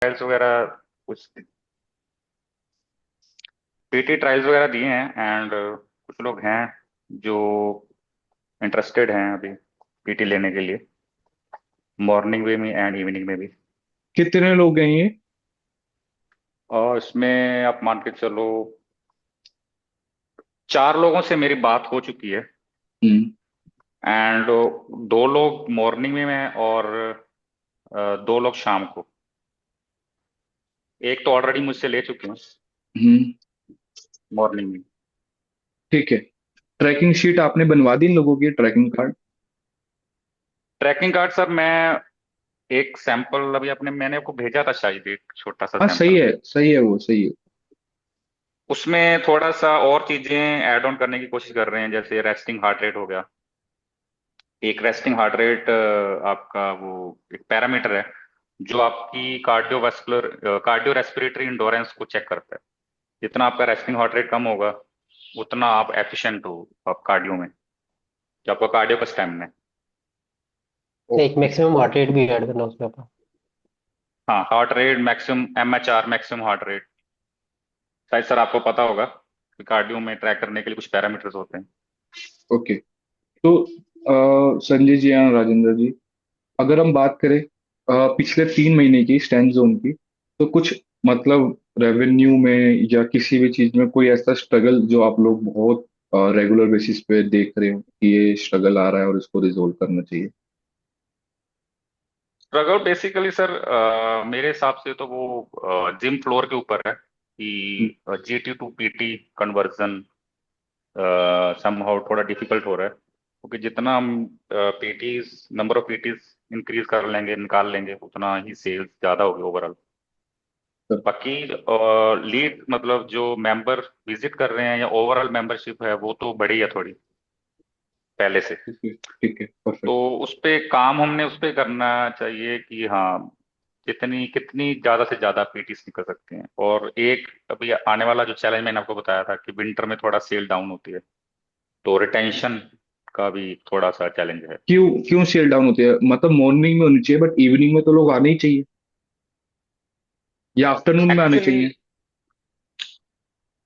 Trials वगैरह कुछ PT trials वगैरह दिए हैं एंड कुछ लोग हैं जो इंटरेस्टेड हैं अभी पीटी लेने के लिए, मॉर्निंग वे में एंड इवनिंग में भी। कितने लोग हैं ये? और इसमें आप मान के चलो 4 लोगों से मेरी बात हो चुकी है हम्म। एंड 2 लोग मॉर्निंग में हैं और 2 लोग शाम को। एक तो ऑलरेडी मुझसे ले चुके हैं हम्म। मॉर्निंग में। ठीक है। ट्रैकिंग शीट आपने बनवा दी इन लोगों की, tracking card? Tracking card sir मैं एक सैंपल अभी अपने मैंने आपको भेजा था शायद, एक छोटा सा हाँ, सही सैंपल। है, सही है, वो सही है। उसमें थोड़ा सा और चीजें ऐड ऑन करने की कोशिश कर रहे हैं, जैसे रेस्टिंग हार्ट रेट हो गया। एक रेस्टिंग हार्ट रेट आपका वो एक पैरामीटर है जो आपकी कार्डियोवास्कुलर कार्डियो रेस्पिरेटरी इंडोरेंस को चेक करता है। जितना आपका रेस्टिंग हार्ट रेट कम होगा उतना आप एफिशिएंट हो आप कार्डियो में, जो आपका कार्डियो का स्टेमिना है। ओ। एक मैक्सिमम हार्ट रेट भी ऐड करना उसमें अपना। हाँ, heart rate maximum, MHR maximum heart rate. शायद सर आपको पता होगा कि कार्डियो में ट्रैक करने के लिए कुछ पैरामीटर्स होते हैं। ओके। तो संजय जी या राजेंद्र जी, अगर हम बात करें पिछले 3 महीने की स्टैंड जोन की, तो कुछ मतलब रेवेन्यू में या किसी भी चीज में कोई ऐसा स्ट्रगल जो आप लोग बहुत रेगुलर बेसिस पे देख रहे हो कि ये स्ट्रगल आ रहा है और इसको रिजोल्व करना चाहिए? स्ट्रगल बेसिकली सर मेरे हिसाब से तो वो जिम फ्लोर के ऊपर है हम्म। कि GT to PT conversion somehow थोड़ा डिफिकल्ट हो रहा है, क्योंकि जितना हम PTs number of PTs increase कर लेंगे निकाल लेंगे उतना ही सेल्स ज्यादा होगी ओवरऑल। तो बाकी लीड मतलब जो मेंबर विजिट कर रहे हैं या ओवरऑल मेंबरशिप है वो तो बढ़ी है थोड़ी पहले से। ठीक है, ठीक है, तो परफेक्ट। उस पे काम हमने उस पे करना चाहिए कि हाँ जितनी कितनी ज्यादा से ज्यादा पीटीस निकल सकते हैं। और एक अभी आने वाला जो चैलेंज मैंने आपको बताया था कि विंटर में थोड़ा सेल डाउन होती है, तो रिटेंशन का भी थोड़ा सा चैलेंज है। क्यों क्यों सेल डाउन होती है? मतलब मॉर्निंग में होनी चाहिए, बट इवनिंग में तो लोग आने ही चाहिए, या आफ्टरनून में आने एक्चुअली चाहिए।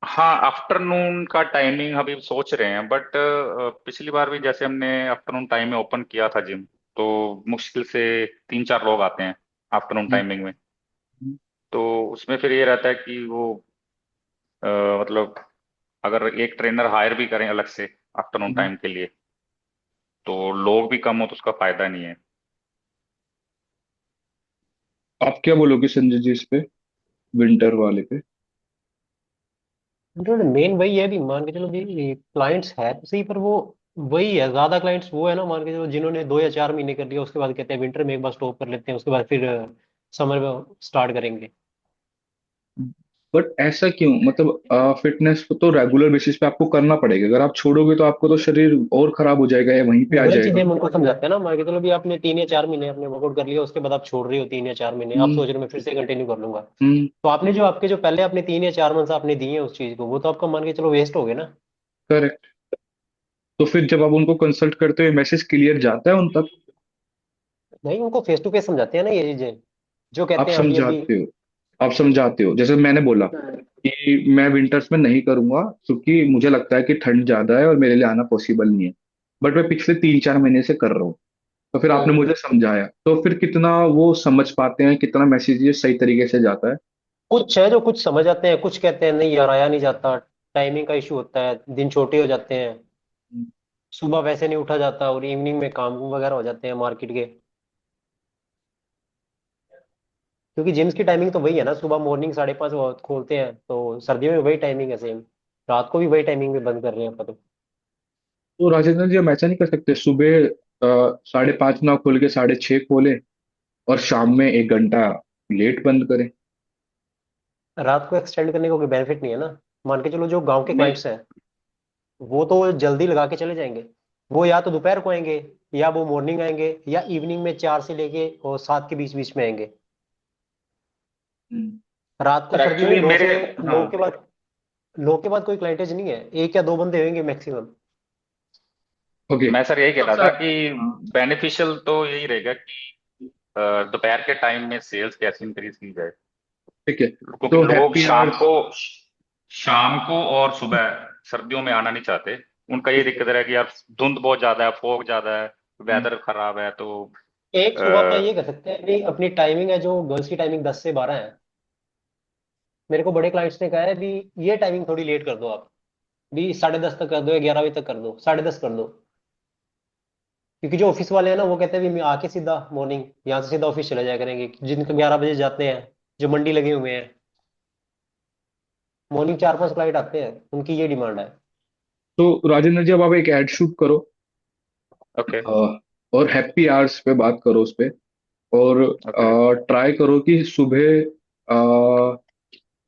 हाँ, आफ्टरनून का टाइमिंग अभी सोच रहे हैं, बट पिछली बार भी जैसे हमने आफ्टरनून टाइम में ओपन किया था जिम, तो मुश्किल से 3-4 लोग आते हैं आफ्टरनून हम्म। टाइमिंग में। तो उसमें फिर ये रहता है कि वो अ, मतलब अगर एक ट्रेनर हायर भी करें अलग से आफ्टरनून हम्म। टाइम के लिए, तो लोग भी कम हो तो उसका फायदा नहीं है। आप क्या बोलोगे संजय जी इस पे, विंटर वाले पे? मेन वही है, भी मान के चलो भी क्लाइंट्स है तो सही, पर वो वही है, ज्यादा क्लाइंट्स वो है ना, मान के चलो जिन्होंने 2 या 4 महीने कर लिया, उसके बाद कहते हैं विंटर में एक बार स्टॉप कर लेते हैं, उसके बाद फिर समर में स्टार्ट करेंगे। बट ऐसा क्यों? मतलब फिटनेस को तो रेगुलर बेसिस पे आपको करना पड़ेगा। अगर आप छोड़ोगे तो आपको तो शरीर और खराब हो जाएगा या वहीं पे आ वही चीजें जाएगा। हम उनको समझाते हैं ना, मान के चलो भी आपने 3 या 4 महीने आपने वर्कआउट कर लिया, उसके बाद आप छोड़ रहे हो 3 या 4 महीने, आप हम्म। सोच रहे हो मैं फिर से कंटिन्यू कर लूंगा, हम्म। तो आपने जो आपके जो पहले आपने 3 या 4 मंथ आपने दिए हैं उस चीज को, वो तो आपका मान के चलो वेस्ट हो गया ना। करेक्ट। तो फिर जब आप उनको कंसल्ट करते हो, मैसेज क्लियर जाता है उन तक? नहीं, उनको फेस टू फेस समझाते हैं ना ये चीजें, जो आप कहते हैं अभी अभी। समझाते हो? आप समझाते हो, जैसे मैंने बोला कि मैं विंटर्स में नहीं करूंगा क्योंकि मुझे लगता है कि ठंड ज्यादा है और मेरे लिए आना पॉसिबल नहीं है, बट मैं पिछले 3-4 महीने से कर रहा हूँ। तो फिर आपने हम्म। मुझे समझाया, तो फिर कितना वो समझ पाते हैं, कितना मैसेज ये सही तरीके से जाता है? कुछ है जो कुछ समझ आते हैं, कुछ कहते हैं नहीं यार आया नहीं जाता, टाइमिंग का इशू होता है, दिन छोटे हो जाते हैं, सुबह वैसे नहीं उठा जाता, और इवनिंग में काम वगैरह हो जाते हैं मार्केट के। क्योंकि जिम्स की टाइमिंग तो वही है ना, सुबह मॉर्निंग 5:30 वो खोलते हैं, तो सर्दियों में वही टाइमिंग है सेम, रात को भी वही टाइमिंग में बंद कर रहे हैं अपन तो। तो राजेंद्र जी, हम ऐसा नहीं कर सकते सुबह 5:30 ना खोल के 6:30 खोले और शाम में 1 घंटा लेट बंद करें? रात को एक्सटेंड करने का कोई बेनिफिट नहीं है ना। मान के चलो जो गांव के नहीं, क्लाइंट्स हैं, वो तो जल्दी लगा के चले जाएंगे, वो या तो दोपहर को आएंगे, या वो मॉर्निंग आएंगे, या इवनिंग में 4 से लेके और 7 के बीच बीच में आएंगे। हम्म। रात को सर सर्दियों में एक्चुअली नौ मेरे, से हाँ, 9 के बाद कोई क्लाइंटेज नहीं है, 1 या 2 बंदे होंगे मैक्सिमम। ओके। मैं सर यही कह तो रहा था सर, कि बेनिफिशियल तो यही रहेगा कि दोपहर के टाइम में सेल्स कैसे इंक्रीज की जाए। ठीक है। क्योंकि तो लोग हैप्पी आवर्स। शाम को और सुबह सर्दियों में आना नहीं चाहते। उनका ये दिक्कत है कि यार धुंध बहुत ज्यादा है, फॉग ज्यादा है, वेदर खराब है, तो एक सुबह अपना आ, ये कर सकते हैं, अपनी अपनी टाइमिंग है जो गर्ल्स की टाइमिंग 10 से 12 है। मेरे को बड़े क्लाइंट्स ने कहा है भी ये टाइमिंग थोड़ी लेट कर दो आप, भी 10:30 तक कर दो या 11 बजे तक कर दो, 10:30 कर दो। क्योंकि जो ऑफिस वाले हैं ना वो कहते हैं भी मैं आके सीधा मॉर्निंग यहाँ से सीधा ऑफिस चले जाया करेंगे, जिनके 11 बजे जाते हैं, जो मंडी लगे हुए हैं, मॉर्निंग 4-5 क्लाइंट आते हैं, उनकी ये डिमांड है। तो राजेंद्र जी, अब आप एक ऐड शूट करो, ओके। और हैप्पी आवर्स पे बात करो उस पे, और ओके। ट्राई करो कि सुबह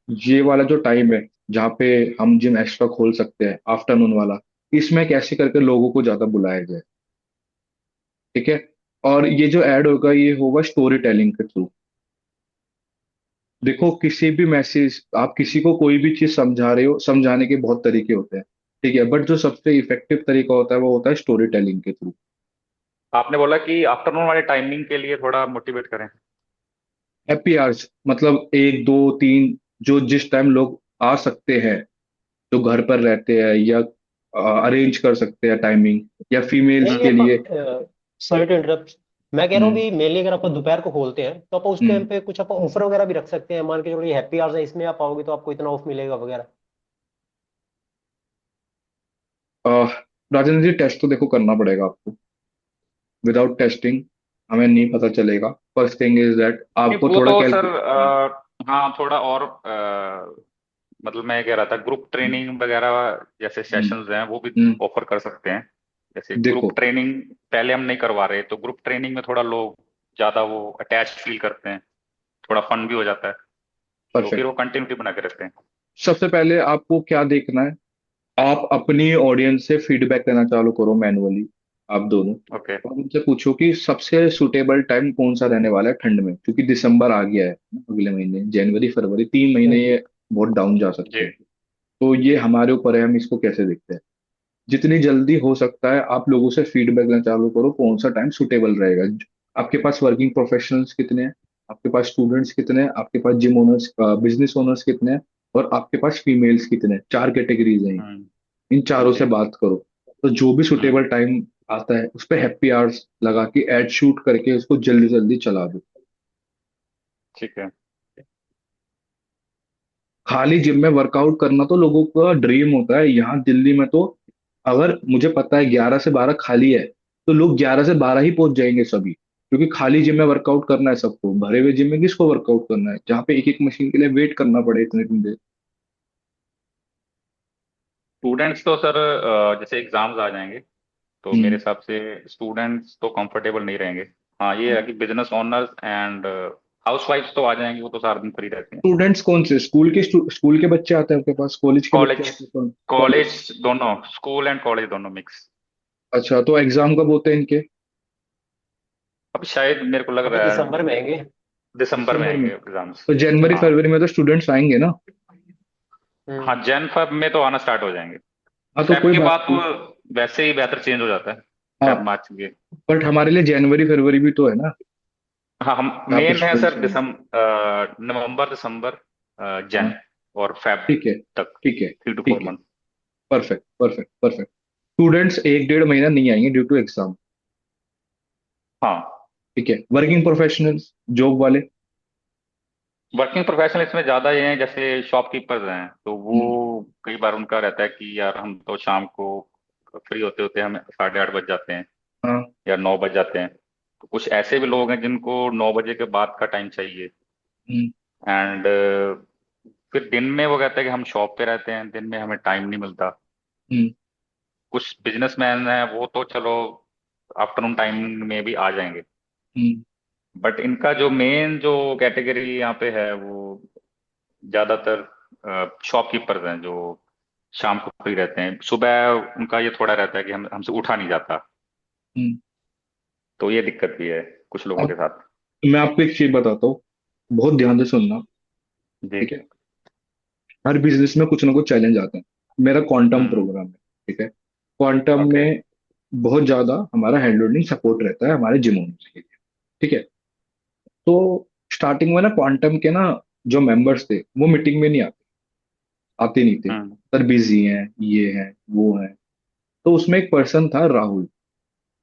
ये वाला जो टाइम है जहाँ पे हम जिम एक्स्ट्रा खोल सकते हैं, आफ्टरनून वाला, इसमें कैसे करके लोगों को ज्यादा बुलाया जाए। ठीक है। और ये जो ऐड होगा ये होगा स्टोरी टेलिंग के थ्रू। देखो, किसी भी मैसेज आप किसी को कोई भी चीज समझा रहे हो, समझाने के बहुत तरीके होते हैं। ठीक है, बट जो सबसे इफेक्टिव तरीका होता है वो होता है स्टोरी टेलिंग के थ्रू। आपने बोला कि आफ्टरनून वाले टाइमिंग के लिए थोड़ा मोटिवेट करें। हैप्पी आवर्स मतलब 1, 2, 3, जो जिस टाइम लोग आ सकते हैं, जो घर पर रहते हैं, या अरेंज कर सकते हैं टाइमिंग, या फीमेल्स मेनली के लिए। अपन, सॉरी टू इंटरप्ट, मैं कह रहा हूँ हम्म। भी मेनली अगर अपन दोपहर को खोलते हैं तो अपन उस टाइम हम्म। पे कुछ अपन ऑफर वगैरह भी रख सकते हैं, मान के चलो ये हैप्पी आवर्स है इसमें आप आओगे तो आपको इतना ऑफ मिलेगा वगैरह। अह, राजेंद्र जी, टेस्ट तो देखो करना पड़ेगा आपको। विदाउट टेस्टिंग हमें नहीं पता चलेगा। फर्स्ट थिंग इज दैट नहीं, आपको वो थोड़ा तो सर कैलकुलेट। हाँ थोड़ा और मतलब मैं कह रहा था ग्रुप ट्रेनिंग वगैरह जैसे सेशंस हैं वो भी ऑफर कर सकते हैं। जैसे ग्रुप देखो, ट्रेनिंग पहले हम नहीं करवा रहे, तो ग्रुप ट्रेनिंग में थोड़ा लोग ज्यादा वो अटैच फील करते हैं, थोड़ा फन भी हो जाता है, तो फिर परफेक्ट। वो कंटिन्यूटी बना के रखते हैं। सबसे पहले आपको क्या देखना है, आप अपनी ऑडियंस से फीडबैक लेना चालू करो मैनुअली, आप दोनों। ओके। और उनसे पूछो कि सबसे सुटेबल टाइम कौन सा रहने वाला है ठंड में, क्योंकि दिसंबर आ गया है ना, अगले महीने जनवरी फरवरी 3 महीने हम्म। ये बहुत डाउन जा सकते जी। हैं। तो ये हमारे ऊपर है, हम इसको कैसे देखते हैं। जितनी जल्दी हो सकता है आप लोगों से फीडबैक लेना चालू करो, कौन सा टाइम सुटेबल रहेगा। आपके पास वर्किंग प्रोफेशनल्स कितने हैं, आपके पास स्टूडेंट्स कितने हैं, आपके पास जिम ओनर्स बिजनेस ओनर्स कितने हैं, और आपके पास फीमेल्स कितने हैं। 4 कैटेगरीज हैं। इन चारों से जी। बात करो। तो जो भी सुटेबल हम्म। टाइम आता है उस पर हैप्पी आवर्स लगा के एड शूट करके उसको जल्दी जल्दी चला दो। ठीक है। खाली जिम में वर्कआउट करना तो लोगों का ड्रीम होता है यहाँ दिल्ली में तो। अगर मुझे पता है 11 से 12 खाली है, तो लोग 11 से 12 ही पहुंच जाएंगे सभी, क्योंकि खाली जिम में वर्कआउट करना है सबको। भरे हुए जिम में किसको वर्कआउट करना है जहाँ पे एक एक मशीन के लिए वेट करना पड़े इतने इतने देर। स्टूडेंट्स तो सर जैसे एग्जाम्स आ जाएंगे तो मेरे हम्म। हिसाब से स्टूडेंट्स तो कंफर्टेबल नहीं रहेंगे। हाँ ये है कि business owners and house wifes तो आ जाएंगी, वो तो सारा दिन फ्री रहती हैं। स्टूडेंट्स कौन से स्कूल के स्कूल के बच्चे आते हैं आपके पास, कॉलेज के बच्चे कॉलेज, आते हैं? College college. दोनों, स्कूल एंड कॉलेज दोनों मिक्स। अच्छा, तो एग्जाम कब होते हैं इनके? अभी शायद मेरे को लग अभी रहा है दिसंबर में आएंगे। दिसंबर में दिसंबर में? आएंगे एग्जाम्स। तो जनवरी हाँ। फरवरी में तो स्टूडेंट्स आएंगे ना? हाँ हम्म। जैन फैब में तो आना स्टार्ट हो जाएंगे। हाँ, तो फैब कोई के बात बाद तो नहीं। वैसे ही वेदर चेंज हो जाता है, हाँ, फैब मार्च के। बट हमारे लिए जनवरी फरवरी भी तो है ना, हाँ हम जहाँ पे मेन है स्टूडेंट्स सर आएंगे। नवंबर दिसंबर हाँ, जैन और फैब ठीक है। तक, ठीक है। 3 to 4 ठीक है। Month. Perfect perfect perfect. Students 1, 1.5 महीना नहीं आएंगे ड्यू टू एग्जाम। हाँ। ठीक है। वर्किंग प्रोफेशनल्स, जॉब वाले। वर्किंग प्रोफेशनल इसमें ज्यादा ये हैं, जैसे शॉपकीपर्स हैं तो वो हम्म। कई बार उनका रहता है कि यार हम तो शाम को फ्री होते होते हमें 8:30 बज जाते हैं हाँ। या 9 बज जाते हैं। तो कुछ ऐसे भी लोग हैं जिनको 9 बजे के बाद का टाइम चाहिए। हम्म। एंड फिर दिन में वो कहते हैं कि हम शॉप पे रहते हैं, दिन में हमें टाइम नहीं मिलता। हम्म। कुछ बिजनेसमैन हैं वो तो चलो आफ्टरनून टाइमिंग में भी आ जाएंगे, हम्म। बट इनका जो मेन जो कैटेगरी यहाँ पे है वो ज्यादातर शॉपकीपर्स हैं जो शाम को फ्री रहते हैं। सुबह उनका ये थोड़ा रहता है कि हम हमसे उठा नहीं जाता, हम्म। तो ये दिक्कत भी है कुछ लोगों के अब साथ। मैं आपको एक चीज बताता हूँ, बहुत ध्यान से सुनना। जी। ठीक है। हर बिजनेस में कुछ ना कुछ चैलेंज आते हैं। मेरा क्वांटम हम्म। प्रोग्राम है। ठीक है। Quantum okay. में बहुत ज्यादा हमारा हैंड होल्डिंग सपोर्ट रहता है हमारे जिम ओनर्स के लिए। ठीक है। तो स्टार्टिंग में ना क्वांटम के ना जो मेंबर्स थे वो मीटिंग में नहीं आते, आते नहीं थे, हम्म। सर बिजी हैं, ये हैं वो हैं। तो उसमें एक पर्सन था राहुल,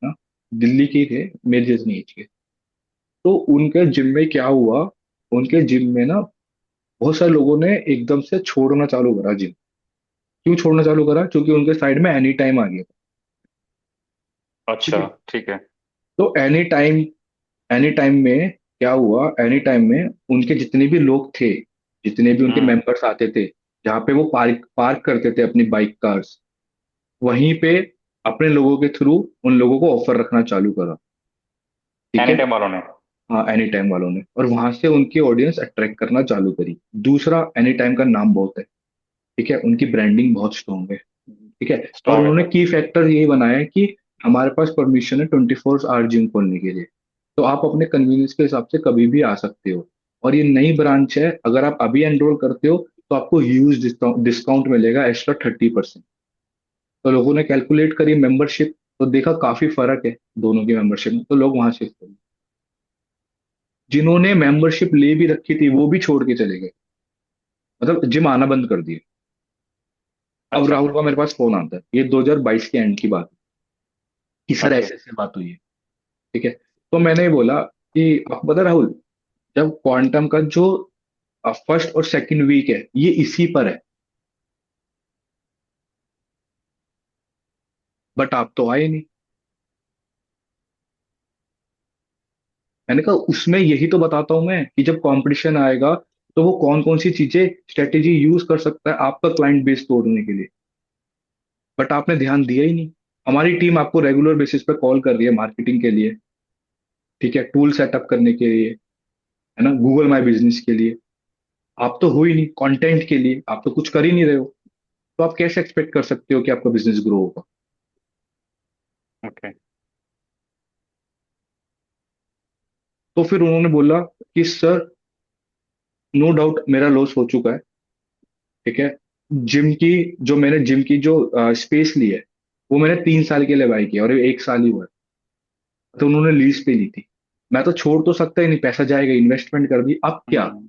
ना, दिल्ली के ही थे, मेरे जितनी एज के। तो उनके जिम में क्या हुआ, उनके जिम में ना बहुत सारे लोगों ने एकदम से छोड़ना चालू करा जिम। क्यों छोड़ना चालू करा? क्योंकि उनके साइड में एनी टाइम आ गया। ठीक अच्छा, है। ठीक है। तो एनी टाइम में क्या हुआ, एनी टाइम में उनके जितने भी लोग थे, जितने भी उनके हम्म। मेंबर्स आते थे, जहाँ पे वो पार्क पार्क करते थे अपनी बाइक कार्स, वहीं पे अपने लोगों के थ्रू उन लोगों को ऑफर रखना चालू करा। ठीक एनी है। टाइम वालों ने? हाँ, एनी टाइम वालों ने, और वहां से उनकी ऑडियंस अट्रैक्ट करना चालू करी। दूसरा, एनी टाइम का नाम बहुत है, ठीक है, उनकी ब्रांडिंग बहुत स्ट्रांग है, ठीक है। और स्ट्रांग है। उन्होंने की फैक्टर यही बनाया है कि हमारे पास परमिशन है 24 आवर जिम खोलने के लिए, तो आप अपने कन्वीनियंस के हिसाब से कभी भी आ सकते हो। और ये नई ब्रांच है, अगर आप अभी एनरोल करते हो तो आपको ह्यूज डिस्काउंट मिलेगा, एक्स्ट्रा 30%। तो लोगों ने कैलकुलेट करी मेंबरशिप, तो देखा काफी फर्क है दोनों की मेंबरशिप में, तो लोग वहां शिफ्ट कर। जिन्होंने मेंबरशिप ले भी रखी थी वो भी छोड़ के चले गए, मतलब जिम आना बंद कर दिए। अब अच्छा। राहुल का मेरे पास फोन आता है, ये 2022 के एंड की बात है, कि सर ओके। ऐसे ऐसे बात हुई है। ठीक है। तो मैंने बोला कि आपको पता है राहुल, जब क्वांटम का जो फर्स्ट और सेकंड वीक है ये इसी पर है, बट आप तो आए नहीं। मैंने कहा उसमें यही तो बताता हूं मैं कि जब कंपटीशन आएगा तो वो कौन कौन सी चीजें, स्ट्रेटेजी यूज कर सकता है आपका क्लाइंट बेस तोड़ने के लिए, बट आपने ध्यान दिया ही नहीं। हमारी टीम आपको रेगुलर बेसिस पे कॉल कर रही है मार्केटिंग के लिए, ठीक है, टूल सेटअप करने के लिए, है ना, गूगल माई बिजनेस के लिए। आप तो हो ही नहीं, कंटेंट के लिए आप तो कुछ कर ही नहीं रहे हो, तो आप कैसे एक्सपेक्ट कर सकते हो कि आपका बिजनेस ग्रो होगा? ओके। तो फिर उन्होंने बोला कि सर, नो डाउट मेरा लॉस हो चुका है, ठीक है। जिम की मैंने जिम की जो स्पेस ली है वो मैंने 3 साल के लिए बाई की है, और ये 1 साल ही हुआ है। तो उन्होंने लीज पे ली थी, मैं तो छोड़ तो सकता ही नहीं, पैसा जाएगा, इन्वेस्टमेंट कर दी, अब क्या? हम्म।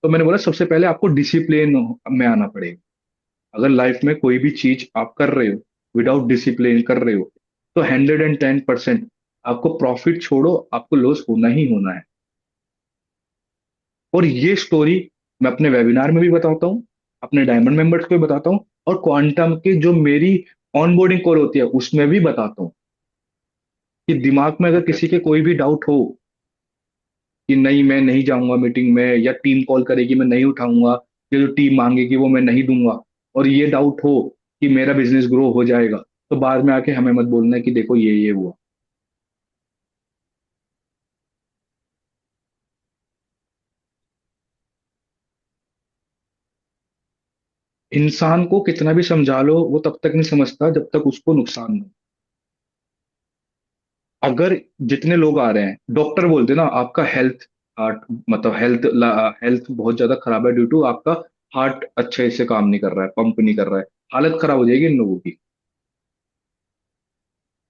तो मैंने बोला सबसे पहले आपको डिसिप्लिन में आना पड़ेगा। अगर लाइफ में कोई भी चीज आप कर रहे हो, विदाउट डिसिप्लिन कर रहे हो, तो 110% आपको प्रॉफिट छोड़ो, आपको लॉस होना ही होना है। और ये स्टोरी मैं अपने वेबिनार में भी बताता हूँ, अपने डायमंड मेंबर्स को भी बताता हूँ, और क्वांटम की जो मेरी ऑनबोर्डिंग कॉल होती है उसमें भी बताता हूँ, कि दिमाग में अगर ओके। किसी के कोई भी डाउट हो कि नहीं मैं नहीं जाऊंगा मीटिंग में, या टीम कॉल करेगी मैं नहीं उठाऊंगा, या जो टीम मांगेगी वो मैं नहीं दूंगा, और ये डाउट हो कि मेरा बिजनेस ग्रो हो जाएगा, तो बाद में आके हमें मत बोलना है कि देखो ये हुआ। इंसान को कितना भी समझा लो वो तब तक नहीं समझता जब तक उसको नुकसान हो। अगर जितने लोग आ रहे हैं, डॉक्टर बोलते ना आपका हेल्थ, हार्ट, मतलब हेल्थ हेल्थ बहुत ज्यादा खराब है ड्यू टू आपका हार्ट अच्छे से काम नहीं कर रहा है, पंप नहीं कर रहा है, हालत खराब हो जाएगी इन लोगों की।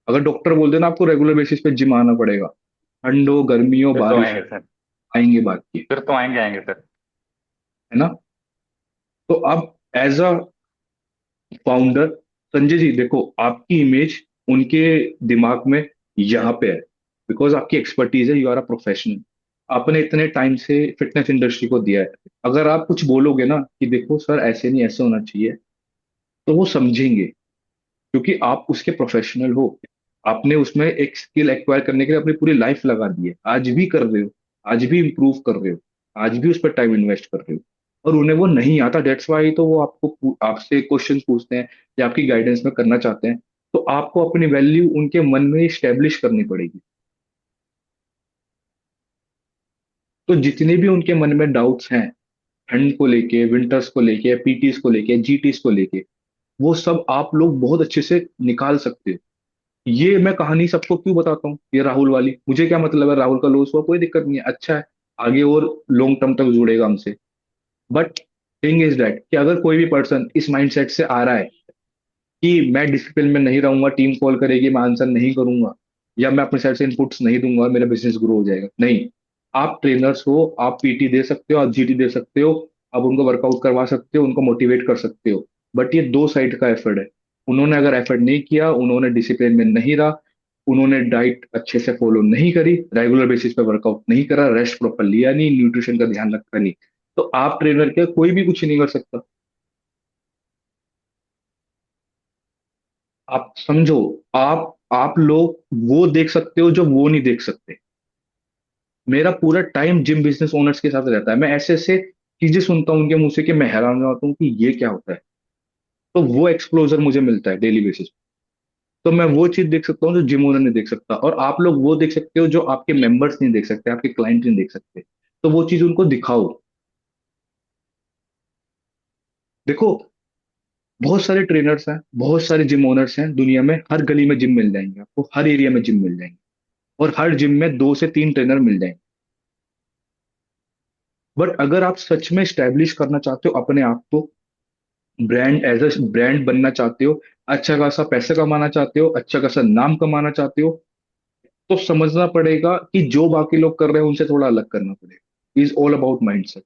अगर डॉक्टर बोल देना आपको रेगुलर बेसिस पे जिम आना पड़ेगा, ठंड हो गर्मी हो फिर तो बारिश आएंगे हो, सर। आएंगे बात की, फिर तो आएंगे, आएंगे सर। है ना। तो अब as a founder, Sanjay ji देखो, आपकी इमेज उनके दिमाग में यहाँ पे है, बिकॉज आपकी एक्सपर्टीज है, यू आर अ प्रोफेशनल, आपने इतने टाइम से फिटनेस इंडस्ट्री को दिया है। अगर आप कुछ बोलोगे ना कि देखो सर ऐसे नहीं ऐसे होना चाहिए, तो वो समझेंगे, क्योंकि आप उसके प्रोफेशनल हो। आपने उसमें एक स्किल एक्वायर करने के लिए अपनी पूरी लाइफ लगा दी है, आज भी कर रहे हो, आज भी इम्प्रूव कर रहे हो, आज भी उस पर टाइम इन्वेस्ट कर रहे हो। और उन्हें वो नहीं आता, डेट्स वाई तो वो आपसे क्वेश्चन पूछते हैं या आपकी गाइडेंस में करना चाहते हैं। तो आपको अपनी वैल्यू उनके मन में स्टेब्लिश करनी पड़ेगी। तो जितने भी उनके मन में डाउट्स हैं, ठंड को लेके, विंटर्स को लेके, पीटीज को लेके, जीटीज को लेके, वो सब आप लोग बहुत अच्छे से निकाल सकते हो। ये मैं कहानी सबको क्यों बताता हूँ, ये राहुल वाली, मुझे क्या मतलब है, राहुल का लॉस हुआ कोई दिक्कत नहीं है, अच्छा है, आगे और लॉन्ग टर्म तक जुड़ेगा हमसे। बट थिंग इज दैट कि अगर कोई भी पर्सन इस माइंडसेट से आ रहा है कि मैं डिसिप्लिन में नहीं रहूंगा, टीम कॉल करेगी मैं आंसर नहीं करूंगा, या मैं अपने साइड से इनपुट्स नहीं दूंगा और मेरा बिजनेस ग्रो हो जाएगा, नहीं। आप ट्रेनर्स हो, आप पीटी दे सकते हो, आप जीटी दे सकते हो, आप उनको वर्कआउट करवा सकते हो, उनको मोटिवेट कर सकते हो। बट ये दो साइड का एफर्ट है। उन्होंने अगर एफर्ट नहीं किया, उन्होंने डिसिप्लिन में नहीं रहा, उन्होंने डाइट अच्छे से फॉलो नहीं करी, रेगुलर बेसिस पे वर्कआउट नहीं करा, रेस्ट प्रॉपर लिया नहीं, न्यूट्रिशन का ध्यान रखा नहीं, तो आप ट्रेनर के कोई भी कुछ नहीं कर सकता। आप समझो, आप लोग वो देख सकते हो जो वो नहीं देख सकते। मेरा पूरा टाइम जिम बिजनेस ओनर्स के साथ रहता है, मैं ऐसे ऐसे चीजें सुनता हूँ उनके मुंह से कि मैं हैरान हो जाता हूँ कि ये क्या होता है। तो वो एक्सप्लोजर मुझे मिलता है डेली बेसिस पे। तो मैं वो चीज देख सकता हूँ जो जिम ओनर नहीं देख सकता, और आप लोग वो देख सकते हो जो आपके मेंबर्स नहीं देख सकते, आपके क्लाइंट नहीं देख सकते। तो वो चीज उनको दिखाओ। देखो, बहुत सारे ट्रेनर्स हैं, बहुत सारे जिम ओनर्स हैं दुनिया में, हर गली में जिम मिल जाएंगे आपको, हर एरिया में जिम मिल जाएंगे, और हर जिम में 2 से 3 ट्रेनर मिल जाएंगे। बट अगर आप सच में स्टैब्लिश करना चाहते हो अपने आप को, ब्रांड एज अ ब्रांड बनना चाहते हो, अच्छा खासा पैसा कमाना चाहते हो, अच्छा खासा नाम कमाना चाहते हो, तो समझना पड़ेगा कि जो बाकी लोग कर रहे हैं उनसे थोड़ा अलग करना पड़ेगा। Is all about mindset.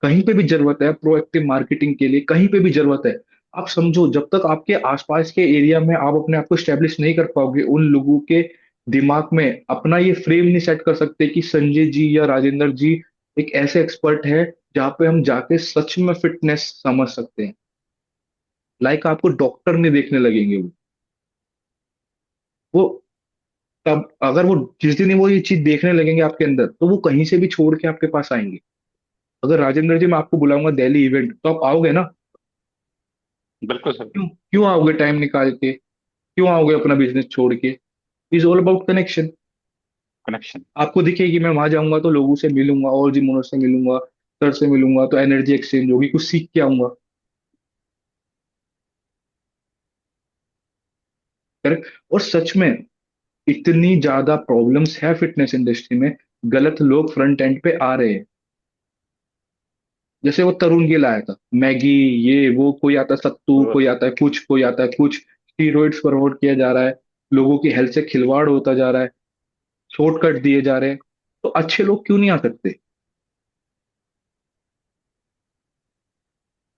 कहीं पे भी जरूरत है प्रोएक्टिव मार्केटिंग के लिए, कहीं पे भी जरूरत है। आप समझो, जब तक आपके आसपास के एरिया में आप अपने आप को स्टैब्लिश नहीं कर पाओगे, उन लोगों के दिमाग में अपना ये फ्रेम नहीं सेट कर सकते कि संजय जी या राजेंद्र जी एक ऐसे एक्सपर्ट है जहाँ पे हम जाके सच में फिटनेस समझ सकते हैं। लाइक आपको डॉक्टर नहीं देखने लगेंगे वो तब अगर वो जिस दिन वो ये चीज देखने लगेंगे आपके अंदर, तो वो कहीं से भी छोड़ के आपके पास आएंगे। अगर राजेंद्र जी मैं आपको बुलाऊंगा दिल्ली इवेंट, तो आप आओगे ना? बिल्कुल सर। क्यों क्यों आओगे टाइम निकाल के? क्यों आओगे अपना बिजनेस छोड़ के? Is all about connection. Connection. आपको दिखे कि मैं वहां जाऊंगा तो लोगों से मिलूंगा, और जिम ओनर से मिलूंगा, सर से मिलूंगा, तो एनर्जी एक्सचेंज होगी, कुछ सीख के आऊंगा। करेक्ट। और सच में इतनी ज्यादा प्रॉब्लम्स है फिटनेस इंडस्ट्री में, गलत लोग फ्रंट एंड पे आ रहे हैं। जैसे वो तरुण गिल आया था, मैगी, ये वो, कोई आता है सत्तू, वो कोई आता है कुछ, कोई आता है कुछ, स्टीरॉइड्स प्रमोट किया जा रहा है, लोगों की हेल्थ से खिलवाड़ होता जा रहा है, शॉर्टकट दिए जा रहे हैं। तो अच्छे लोग क्यों नहीं आ सकते?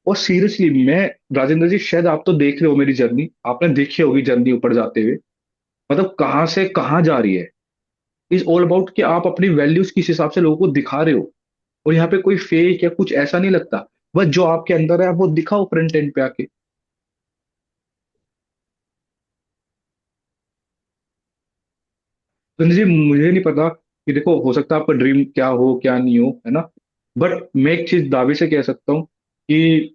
और सीरियसली मैं, राजेंद्र जी शायद आप तो देख रहे हो मेरी जर्नी, आपने देखी होगी जर्नी ऊपर जाते हुए, मतलब कहाँ से कहाँ जा रही है। इज ऑल अबाउट कि आप अपनी वैल्यूज किस हिसाब से लोगों को दिखा रहे हो। और यहाँ पे कोई फेक या कुछ ऐसा नहीं लगता। बस जो आपके अंदर है आप वो दिखाओ फ्रंट एंड पे आके। संजय जी, मुझे नहीं पता कि देखो, हो सकता है आपका ड्रीम क्या हो क्या नहीं हो, है ना? बट मैं एक चीज दावे से कह सकता हूँ कि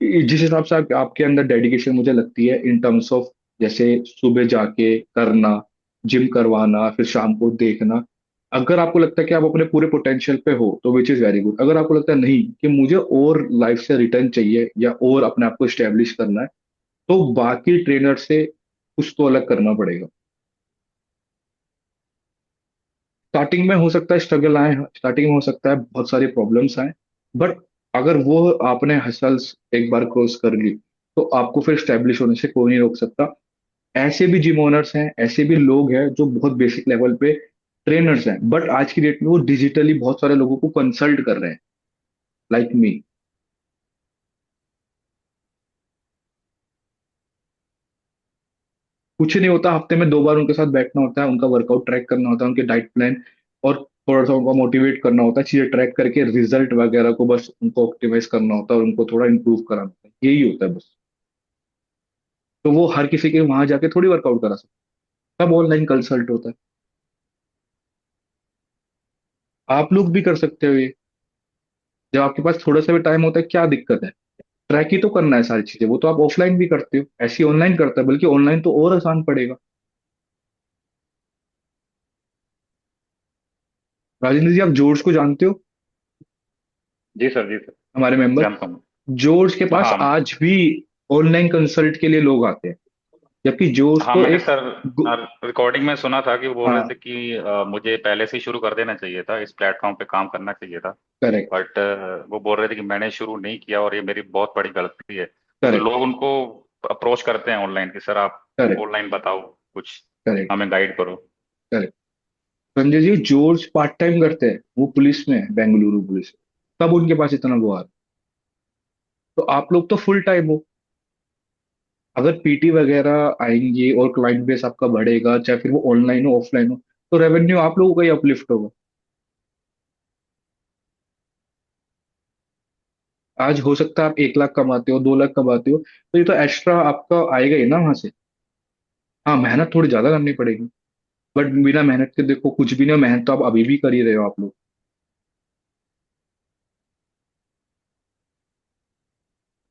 जिस हिसाब से आपके अंदर डेडिकेशन मुझे लगती है इन टर्म्स ऑफ, जैसे सुबह जाके करना, जिम करवाना, फिर शाम को देखना, अगर आपको लगता है कि आप अपने पूरे पोटेंशियल पे हो तो विच इज वेरी गुड। अगर आपको लगता है नहीं, कि मुझे और लाइफ से रिटर्न चाहिए या और अपने आप को स्टेब्लिश करना है, तो बाकी ट्रेनर से कुछ तो अलग करना पड़ेगा। स्टार्टिंग में हो सकता है स्ट्रगल आए, स्टार्टिंग में हो सकता है बहुत सारी प्रॉब्लम्स आए, बट अगर वो आपने हसल्स एक बार क्रॉस कर ली, तो आपको फिर स्टैब्लिश होने से कोई नहीं रोक सकता। ऐसे भी जिम ओनर्स हैं, ऐसे भी लोग हैं जो बहुत बेसिक लेवल पे ट्रेनर्स हैं, बट आज की डेट में वो डिजिटली बहुत सारे लोगों को कंसल्ट कर रहे हैं, लाइक मी। कुछ नहीं होता, हफ्ते में 2 बार उनके साथ बैठना होता है, उनका वर्कआउट ट्रैक करना होता है, उनके डाइट प्लान, और थोड़ा सा उनको मोटिवेट करना होता है, चीजें ट्रैक करके रिजल्ट वगैरह को बस उनको ऑप्टिमाइज करना होता है, और उनको थोड़ा इंप्रूव कराना होता है, यही होता है बस। तो वो हर किसी के वहां जाके थोड़ी वर्कआउट करा सकते, सब ऑनलाइन कंसल्ट होता है। आप लोग भी कर सकते हो ये, जब आपके पास थोड़ा सा भी टाइम होता है, क्या दिक्कत है? ट्रैक ही तो करना है सारी चीजें, वो तो आप ऑफलाइन भी करते हो, ऐसे ही ऑनलाइन करता है, बल्कि ऑनलाइन तो और आसान पड़ेगा। राजेंद्र जी, आप जोर्स को जानते हो? जी सर, जी सर। हमारे मेंबर, जानता हूँ। जोर्स के पास हाँ। आज भी ऑनलाइन कंसल्ट के लिए लोग आते हैं, जबकि जोर्स हाँ, तो मैंने एक सर रिकॉर्डिंग में सुना था कि वो बोल रहे थे हाँ, कि मुझे पहले से ही शुरू कर देना चाहिए था, इस प्लेटफॉर्म पे काम करना चाहिए था। करेक्ट, बट वो बोल रहे थे कि मैंने शुरू नहीं किया और ये मेरी बहुत बड़ी गलती है। तो करेक्ट, लोग उनको अप्रोच करते हैं ऑनलाइन कि सर आप करेक्ट। ऑनलाइन बताओ कुछ। करेक्ट। हमें गाइड करो। Correct. Sanjay ji, George part time करते हैं, वो पुलिस में है, बेंगलुरु पुलिस। तब उनके पास इतना वो आ रहा। तो आप लोग तो फुल टाइम हो। अगर पीटी वगैरह आएंगे और क्लाइंट बेस आपका बढ़ेगा, चाहे फिर वो ऑनलाइन हो ऑफलाइन हो, तो रेवेन्यू आप लोगों का ही अपलिफ्ट होगा। आज हो सकता है आप 1 लाख कमाते हो, 2 लाख कमाते हो, तो ये तो एक्स्ट्रा आपका आएगा ही ना वहां से। हाँ, मेहनत थोड़ी ज्यादा करनी पड़ेगी, बट बिना मेहनत के देखो कुछ भी नहीं हो। मेहनत तो आप अभी भी कर ही रहे हो आप लोग।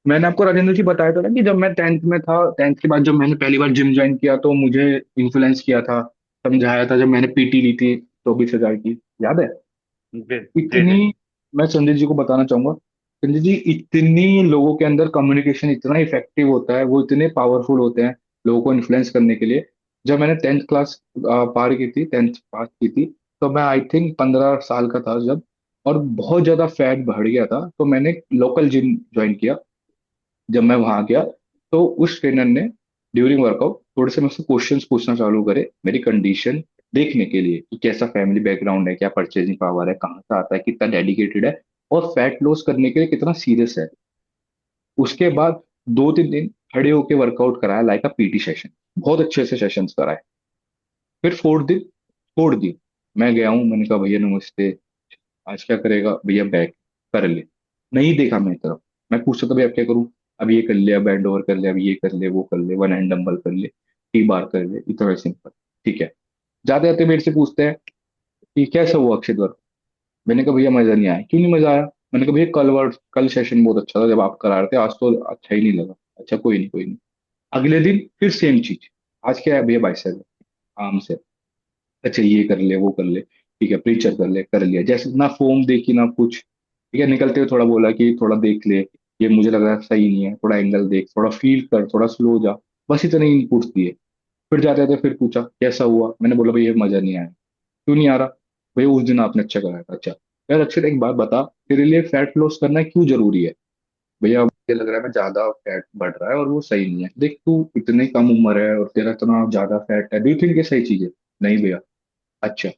मैंने आपको राजेंद्र जी बताया था ना कि जब मैं 10th में था, 10th के बाद जब मैंने पहली बार जिम ज्वाइन किया, तो मुझे इन्फ्लुएंस किया था, समझाया था, जब मैंने पीटी ली थी 24,000 की, याद है? जी जी जी। इतनी, मैं संजय जी को बताना चाहूंगा, संजय जी, इतनी लोगों के अंदर कम्युनिकेशन इतना इफेक्टिव होता है, वो इतने पावरफुल होते हैं लोगों को इन्फ्लुएंस करने के लिए। जब मैंने 10th क्लास पार की थी, 10th पास की थी, तो मैं आई थिंक 15 साल का था जब, और बहुत ज्यादा फैट बढ़ गया था, तो मैंने लोकल जिम ज्वाइन किया। जब मैं वहां गया, तो उस ट्रेनर ने ड्यूरिंग वर्कआउट थोड़े से मुझसे क्वेश्चंस पूछना चालू करे, मेरी कंडीशन देखने के लिए कि कैसा फैमिली बैकग्राउंड है, क्या परचेजिंग पावर है, कहाँ से आता है, कितना डेडिकेटेड है, और फैट लॉस करने के लिए कितना सीरियस है। उसके बाद 2-3 दिन खड़े होके वर्कआउट कराया, लाइक अ पीटी सेशन, बहुत अच्छे से सेशंस कराए। फिर 4th दिन छोड़ दी। मैं गया हूँ, मैंने कहा भैया नमस्ते, आज क्या करेगा भैया, बैक कर ले। नहीं देखा मेरी तरफ। मैं पूछता था भैया अब क्या करूं, अब ये कर ले, अब बैंड ओवर कर ले, अब ये कर ले, वो कर ले, वन हैंड डंबल कर ले, टी बार कर ले, इतना सिंपल। ठीक है। जाते जाते मेरे से पूछते हैं कि कैसा हुआ अक्षय वर्क। मैंने कहा भैया मजा नहीं आया। क्यों नहीं मजा आया? मैंने कहा भैया कल सेशन बहुत अच्छा था जब आप करा रहे थे, आज तो अच्छा ही नहीं लगा। अच्छा कोई नहीं, कोई नहीं। अगले दिन फिर सेम चीज। आज क्या है भैया, बाइसेप आराम से। अच्छा ये कर ले, वो कर ले, ठीक है, प्रीचर कर ले, कर लिया, जैसे ना फॉर्म देखी ना कुछ। ठीक है, निकलते हुए थोड़ा बोला कि थोड़ा देख ले, ये मुझे लग रहा है सही नहीं है, थोड़ा एंगल देख, थोड़ा फील कर, थोड़ा स्लो जा। बस इतने इनपुट्स दिए। फिर जाते थे, फिर पूछा कैसा हुआ, मैंने बोला भैया मजा नहीं आया। क्यों नहीं आ रहा? भैया उस दिन आपने अच्छा कराया था। अच्छा यार अक्षर, एक बात बता, तेरे लिए फैट लॉस करना क्यों जरूरी है? भैया मुझे लग रहा है मैं ज्यादा फैट बढ़ रहा है और वो सही नहीं है। देख तू इतनी कम उम्र है और तेरा इतना ज्यादा फैट है, डू यू थिंक ये सही चीज है? नहीं भैया। अच्छा,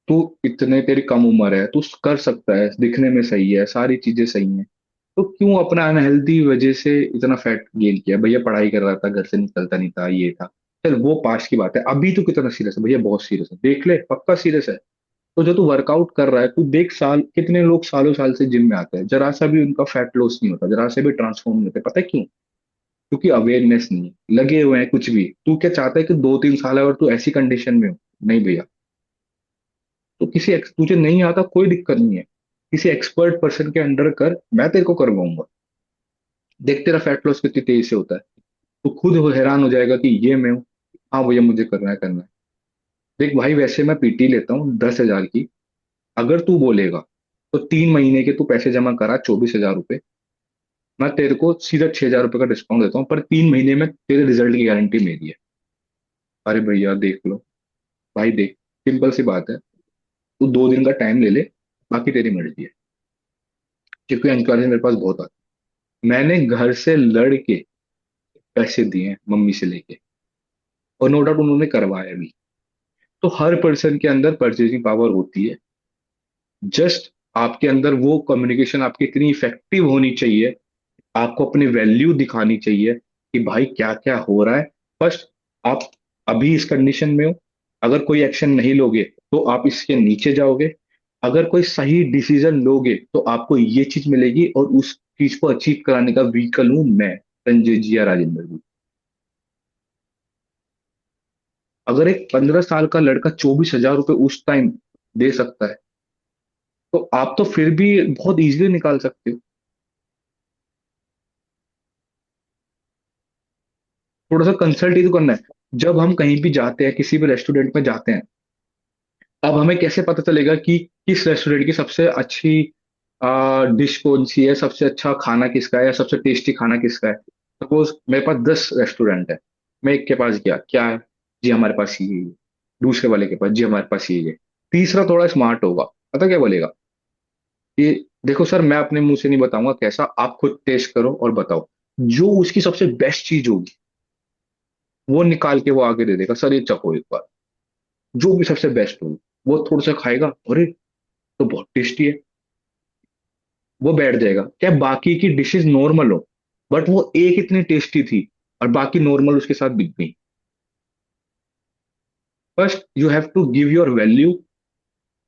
तू इतने, तेरी कम उम्र है, तू कर सकता है, दिखने में सही है, सारी चीजें सही हैं, तो क्यों अपना अनहेल्दी वजह से इतना फैट गेन किया? भैया पढ़ाई कर रहा था, घर से निकलता नहीं था, ये था। चल वो पास की बात है, अभी तू कितना सीरियस है? भैया बहुत सीरियस है, देख ले पक्का सीरियस है। तो जो तू वर्कआउट कर रहा है, तू देख, साल कितने लोग सालों साल से जिम में आते हैं, जरा सा भी उनका फैट लॉस नहीं होता, जरा से भी ट्रांसफॉर्म नहीं होते। पता है क्यों? क्योंकि अवेयरनेस नहीं है, लगे हुए हैं कुछ भी। तू क्या चाहता है कि 2-3 साल अगर तू ऐसी कंडीशन में हो? नहीं भैया। तो तुझे नहीं आता कोई दिक्कत नहीं है, किसी एक्सपर्ट पर्सन के अंडर कर, मैं तेरे को करवाऊंगा। देख तेरा फैट लॉस कितनी तेजी से होता है, तो खुद हैरान हो जाएगा कि ये मैं हूँ। हाँ भैया मुझे करना है, करना है। देख भाई, वैसे मैं पीटी लेता हूँ 10,000 की। अगर तू बोलेगा तो 3 महीने के तू पैसे जमा करा, 24,000 रुपये। मैं तेरे को सीधा 6,000 रुपये का डिस्काउंट देता हूँ, पर 3 महीने में तेरे रिजल्ट की गारंटी मेरी है। अरे भैया देख लो, भाई देख, सिंपल सी बात है, तू 2 दिन का टाइम ले ले, बाकी तेरी मर्जी है। क्योंकि इंक्वायरी मेरे पास बहुत आती है। मैंने घर से लड़ के पैसे दिए हैं मम्मी से लेके, और नो डाउट उन्होंने करवाया भी। तो हर पर्सन के अंदर परचेजिंग पावर होती है। जस्ट आपके अंदर वो कम्युनिकेशन आपकी इतनी इफेक्टिव होनी चाहिए, आपको अपनी वैल्यू दिखानी चाहिए कि भाई क्या क्या हो रहा है। फर्स्ट, आप अभी इस कंडीशन में हो, अगर कोई एक्शन नहीं लोगे तो आप इसके नीचे जाओगे। अगर कोई सही डिसीजन लोगे तो आपको ये चीज मिलेगी, और उस चीज को अचीव कराने का व्हीकल हूं मैं, संजय जी या राजेंद्र जी। अगर एक 15 साल का लड़का 24,000 रुपये उस टाइम दे सकता है, तो आप तो फिर भी बहुत इजीली निकाल सकते हो। थोड़ा सा कंसल्ट ही तो करना है। जब हम कहीं भी जाते हैं, किसी भी रेस्टोरेंट में जाते हैं, अब हमें कैसे पता चलेगा कि किस रेस्टोरेंट की सबसे अच्छी डिश कौन सी है, सबसे अच्छा खाना किसका है, या सबसे टेस्टी खाना किसका है? सपोज मेरे पास 10 रेस्टोरेंट है, मैं एक के पास गया, क्या है जी हमारे पास ये है। दूसरे वाले के पास, जी हमारे पास ये है। तीसरा थोड़ा स्मार्ट होगा, पता क्या बोलेगा? ये देखो सर, मैं अपने मुंह से नहीं बताऊंगा कैसा, आप खुद टेस्ट करो और बताओ। जो उसकी सबसे बेस्ट चीज होगी, वो निकाल के वो आगे दे देगा, सर ये चखो एक बार, जो भी सबसे बेस्ट हो। वो थोड़ा सा खाएगा, अरे तो बहुत टेस्टी है, वो बैठ जाएगा, क्या बाकी की डिशेस नॉर्मल हो, बट वो एक इतनी टेस्टी थी और बाकी नॉर्मल उसके साथ बिक गई। First you have to give your value,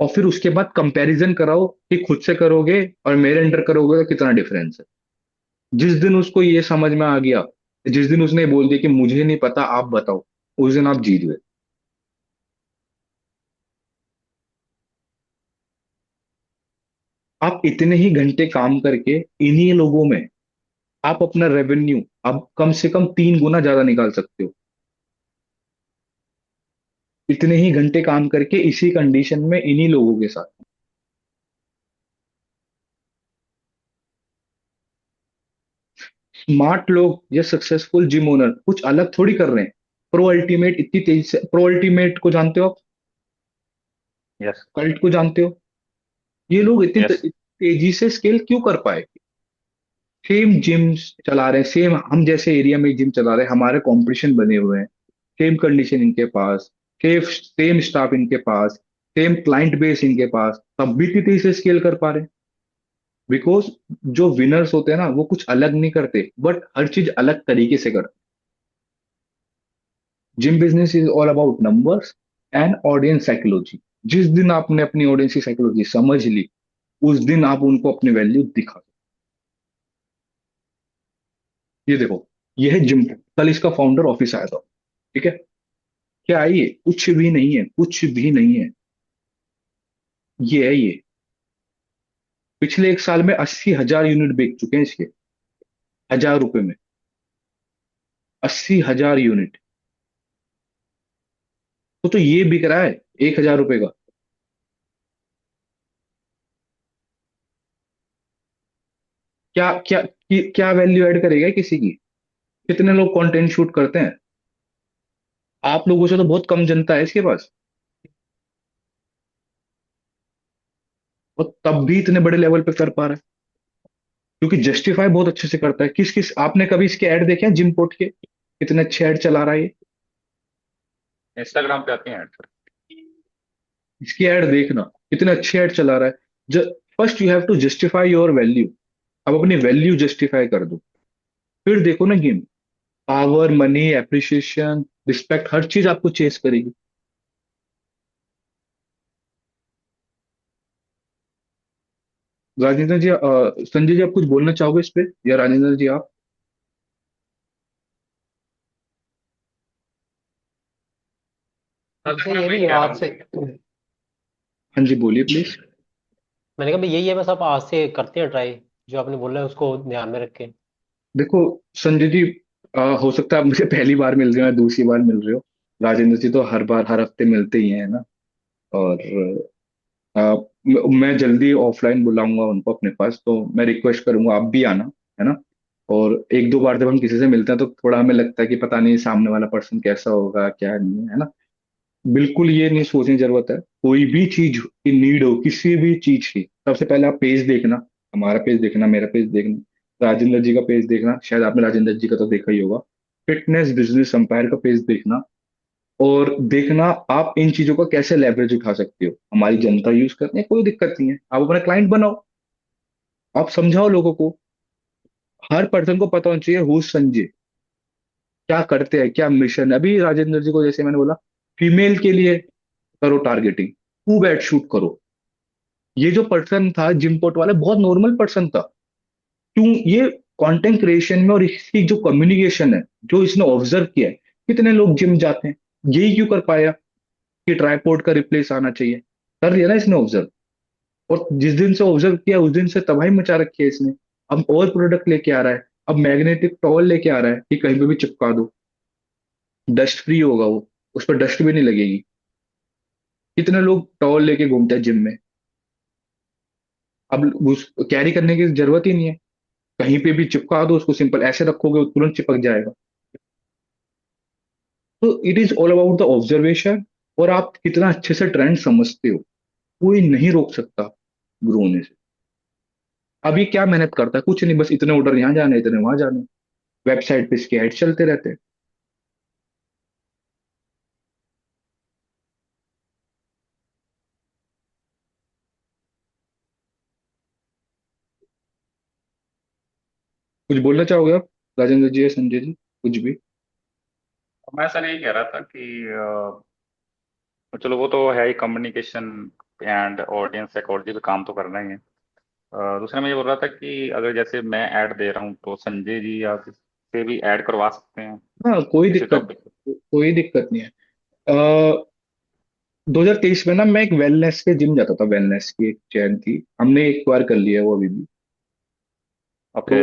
और फिर उसके बाद कंपैरिजन कराओ कि खुद से करोगे और मेरे अंडर करोगे तो कितना डिफरेंस है। जिस दिन उसको ये समझ में आ गया, जिस दिन उसने बोल दिया कि मुझे नहीं पता आप बताओ, उस दिन आप जीत गए। आप इतने ही घंटे काम करके इन्हीं लोगों में आप अपना रेवेन्यू आप कम से कम 3 गुना ज्यादा निकाल सकते हो। इतने ही घंटे काम करके इसी कंडीशन में इन्हीं लोगों के साथ। स्मार्ट लोग या सक्सेसफुल जिम ओनर कुछ अलग थोड़ी कर रहे हैं। प्रो अल्टीमेट इतनी तेजी से, प्रो अल्टीमेट को जानते हो आप? यस। कल्ट को जानते हो? ये लोग इतनी यस। तेजी से स्केल क्यों कर पाए? सेम जिम्स चला रहे हैं, सेम हम जैसे एरिया में जिम चला रहे हैं, हमारे कंपटीशन बने हुए हैं, सेम कंडीशन इनके पास, सेम सेम स्टाफ इनके पास, सेम क्लाइंट बेस इनके पास, तब भी इतनी तेजी से स्केल कर पा रहे हैं। बिकॉज जो विनर्स होते हैं ना, वो कुछ अलग नहीं करते, बट हर चीज अलग तरीके से करते हैं। Gym business is all about numbers and audience psychology. जिस दिन आपने अपनी ऑडियंस की साइकोलॉजी समझ ली, उस दिन आप उनको अपनी वैल्यू दिखा। ये देखो, ये है जिम। कल इसका फाउंडर ऑफिस आया था, ठीक है? क्या है ये? कुछ भी नहीं है, कुछ भी नहीं है। ये है ये, पिछले 1 साल में 80,000 यूनिट बेच चुके हैं इसके, 1,000 रुपए में। 80,000 यूनिट, तो ये बिक रहा है 1,000 रुपए का। क्या क्या क्या वैल्यू ऐड करेगा किसी की? कितने लोग कंटेंट शूट करते हैं? आप लोगों से तो बहुत कम जनता है इसके पास, और तब भी इतने बड़े लेवल पे कर पा रहा है, क्योंकि जस्टिफाई बहुत अच्छे से करता है। किस किस आपने कभी इसके ऐड देखे हैं जिम पोर्ट के? कितने अच्छे ऐड चला रहा है ये। इंस्टाग्राम पे आती हैं ऐड। इसकी ऐड देखना, कितने अच्छे ऐड चला रहा है। First you have to justify your value. अब अपनी वैल्यू जस्टिफाई कर दो, फिर देखो ना game. Power, money, appreciation, respect, हर चीज आपको चेस करेगी। राजेंद्र जी, संजय जी, आप कुछ बोलना चाहोगे इस पे, या राजेंद्र जी आप? वैसे मैं ये वही भी कह रहा आज हूँ से, कि हाँ जी, बोलिए प्लीज। मैंने कहा भाई यही है, बस आप आज से करते हैं ट्राई, जो आपने बोला है उसको ध्यान में रख के। देखो संजय जी, हो सकता है आप मुझे पहली बार मिल रहे हो या दूसरी बार मिल रहे हो। राजेंद्र जी तो हर बार हर हफ्ते मिलते ही हैं ना। और मैं जल्दी ऑफलाइन बुलाऊंगा उनको अपने पास, तो मैं रिक्वेस्ट करूंगा आप भी आना, है ना? और 1-2 बार जब हम किसी से मिलते हैं तो थोड़ा हमें लगता है कि पता नहीं सामने वाला पर्सन कैसा होगा क्या नहीं है ना। बिल्कुल ये नहीं सोचने की जरूरत है। कोई भी चीज की नीड हो, किसी भी चीज की, सबसे पहले आप पेज देखना। हमारा पेज देखना, मेरा पेज देखना, राजेंद्र जी का पेज देखना, शायद आपने राजेंद्र जी का तो देखा ही होगा। फिटनेस बिजनेस एम्पायर का पेज देखना, और देखना आप इन चीजों का कैसे लेवरेज उठा सकते हो। हमारी जनता यूज करते हैं, कोई दिक्कत नहीं है, आप अपना क्लाइंट बनाओ। आप समझाओ लोगों को, हर पर्सन को पता होना चाहिए हु संजय, क्या करते हैं, क्या मिशन। अभी राजेंद्र जी को जैसे मैंने बोला, फीमेल के लिए करो टारगेटिंग, हु बैट शूट करो। ये जो पर्सन था जिमपोर्ट वाला, बहुत नॉर्मल पर्सन था। क्यों? ये कंटेंट क्रिएशन में और इसकी जो कम्युनिकेशन है, जो इसने ऑब्जर्व किया है, कितने लोग जिम जाते हैं, यही क्यों कर पाया कि ट्राइपॉड का रिप्लेस आना चाहिए। कर लिया ना इसने ऑब्जर्व, और जिस दिन से ऑब्जर्व किया उस दिन से तबाही मचा रखी है इसने। अब और प्रोडक्ट लेके आ रहा है, अब मैग्नेटिक टॉवल लेके आ रहा है कि कहीं पे भी चिपका दो, डस्ट फ्री होगा वो, उस पर डस्ट भी नहीं लगेगी। कितने लोग टॉवल लेके घूमते हैं जिम में। अब उस कैरी करने की जरूरत ही नहीं है, कहीं पे भी चिपका दो उसको, सिंपल ऐसे रखोगे वो तुरंत चिपक जाएगा। तो it is all about the observation, और आप कितना अच्छे से ट्रेंड समझते हो। कोई नहीं रोक सकता ग्रो होने से। अब ये क्या मेहनत करता है? कुछ नहीं, बस इतने ऑर्डर यहाँ जाने, इतने वहां जाने, वेबसाइट पे इसके ऐड चलते रहते हैं। कुछ बोलना चाहोगे आप, राजेंद्र जी या संजय जी, कुछ भी? मैं सर यही कह रहा था कि चलो वो तो है ही, कम्युनिकेशन एंड ऑडियंस साइकोलॉजी पे काम तो करना ही है। दूसरा मैं ये बोल रहा था कि अगर जैसे मैं ऐड दे रहा हूँ तो संजय जी आप से भी ऐड करवा सकते हैं हाँ, कोई किसी दिक्कत, टॉपिक। कोई दिक्कत नहीं है। 2023 में ना मैं एक वेलनेस के जिम जाता था, वेलनेस की एक चैन थी, हमने एक बार कर लिया है वो अभी भी। तो ओके।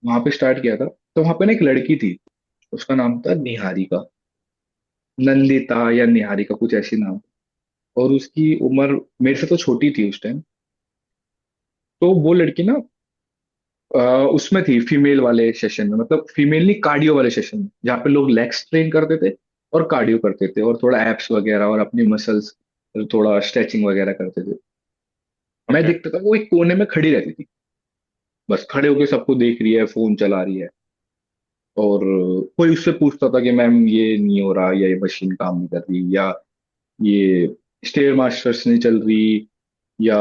वहां पे स्टार्ट किया था। तो वहां पे ना एक लड़की थी, उसका नाम था निहारिका, नंदिता या निहारिका कुछ ऐसी नाम। और उसकी उम्र मेरे से तो छोटी थी उस टाइम। तो वो लड़की ना अ, उसमें थी फीमेल वाले सेशन में, मतलब फीमेल नहीं, कार्डियो वाले सेशन में, जहाँ पे लोग लेग्स ट्रेन करते थे और कार्डियो करते थे और थोड़ा एप्स वगैरह और अपनी मसल्स, थोड़ा स्ट्रेचिंग वगैरह करते थे। मैं ओके। देखता था वो एक कोने में खड़ी रहती थी, बस खड़े होके सबको देख रही है, फोन चला रही है। और कोई उससे पूछता था कि मैम ये नहीं हो रहा, या ये मशीन काम नहीं कर रही, या ये स्टेयर मास्टर्स नहीं चल रही, या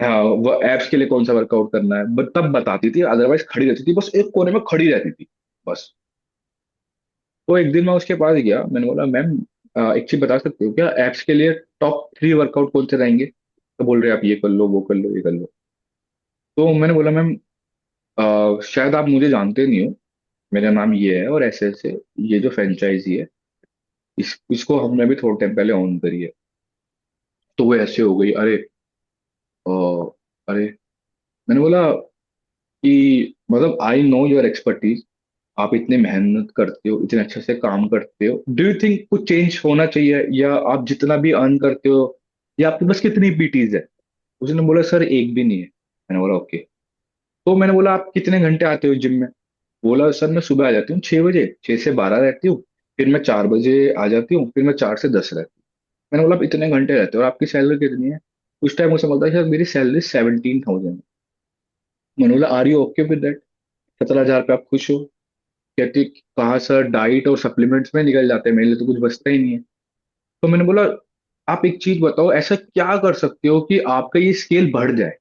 हाँ वो एप्स के लिए कौन सा वर्कआउट करना है, तब बताती थी, अदरवाइज खड़ी रहती थी, बस एक कोने में खड़ी रहती थी बस। तो एक दिन मैं उसके पास गया, मैंने बोला मैम एक चीज बता सकते हो क्या, एप्स के लिए टॉप 3 वर्कआउट कौन से रहेंगे? तो बोल रहे आप ये कर लो, वो कर लो, ये कर लो। तो मैंने बोला मैम शायद आप मुझे जानते नहीं हो, मेरा नाम ये है और ऐसे ऐसे, ये जो फ्रेंचाइजी है इसको हमने भी थोड़े टाइम पहले ऑन करी है। तो वो ऐसे हो गई, अरे अ, अरे मैंने बोला कि मतलब आई नो योर एक्सपर्टीज, आप इतने मेहनत करते हो, इतने अच्छे से काम करते हो, डू यू थिंक कुछ चेंज होना चाहिए, या आप जितना भी अर्न करते हो, या आपके पास कितनी पीटीज है? उसने बोला सर एक भी नहीं है। मैंने बोला ओके। तो मैंने बोला आप कितने घंटे आते हो जिम में? बोला सर मैं सुबह आ जाती हूँ 6 बजे, 6 से 12 रहती हूँ, फिर मैं 4 बजे आ जाती हूँ, फिर मैं 4 से 10 रहती हूँ। मैंने बोला आप इतने घंटे रहते हो और आपकी सैलरी कितनी है? उस टाइम मुझे बोलता है सर मेरी सैलरी 17,000। मैंने बोला are you okay with that? 17,000 पे आप खुश हो? कहती कहा सर डाइट और सप्लीमेंट्स में निकल जाते हैं, मेरे लिए तो कुछ बचता ही नहीं है। तो मैंने बोला आप एक चीज बताओ, ऐसा क्या कर सकते हो कि आपका ये स्केल बढ़ जाए?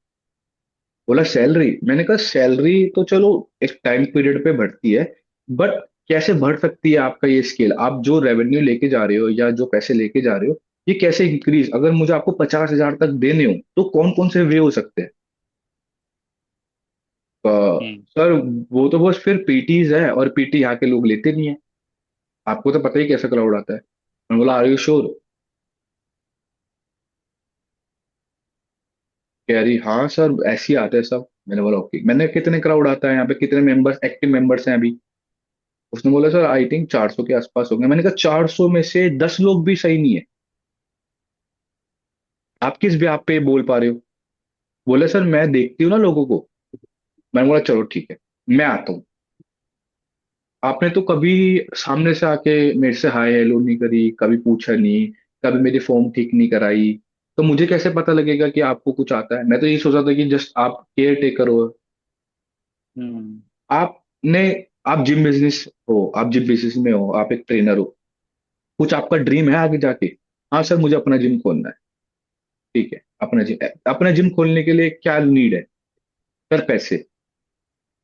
बोला सैलरी। मैंने कहा सैलरी तो चलो एक टाइम पीरियड पे बढ़ती है, बट कैसे बढ़ सकती है आपका ये स्केल? आप जो रेवेन्यू लेके जा रहे हो या जो पैसे लेके जा रहे हो, ये कैसे इंक्रीज, अगर मुझे आपको 50,000 तक देने हो तो कौन कौन से वे हो सकते हैं? हम्म। सर वो तो बस फिर पीटीज है, और पीटी यहाँ के लोग लेते नहीं है, आपको तो पता ही कैसा क्राउड आता है। मैंने बोला आर यू श्योर? कह रही हाँ सर ऐसे ही आते हैं सब। मैंने बोला ओके। मैंने कितने क्राउड आता है यहाँ पे, कितने मेंबर्स, एक्टिव मेंबर्स हैं अभी? उसने बोला सर आई थिंक 400 के आसपास होंगे। मैंने कहा 400 में से 10 लोग भी सही नहीं है, आप किस भी आप पे बोल पा रहे हो? बोले सर मैं देखती हूँ ना लोगों को। मैंने बोला चलो ठीक है, मैं आता हूँ। आपने तो कभी सामने से आके मेरे से हाय हेलो नहीं करी, कभी पूछा नहीं, कभी मेरी फॉर्म ठीक नहीं कराई, तो मुझे कैसे पता लगेगा कि आपको कुछ आता है? मैं तो ये सोचा था कि जस्ट आप केयर टेकर हो। हम्म। आपने, आप जिम बिजनेस हो, आप जिम बिजनेस में हो, आप एक ट्रेनर हो, कुछ आपका ड्रीम है आगे जाके? हाँ सर मुझे अपना जिम खोलना है। ठीक है, अपना जिम खोलने के लिए क्या नीड है? सर पैसे।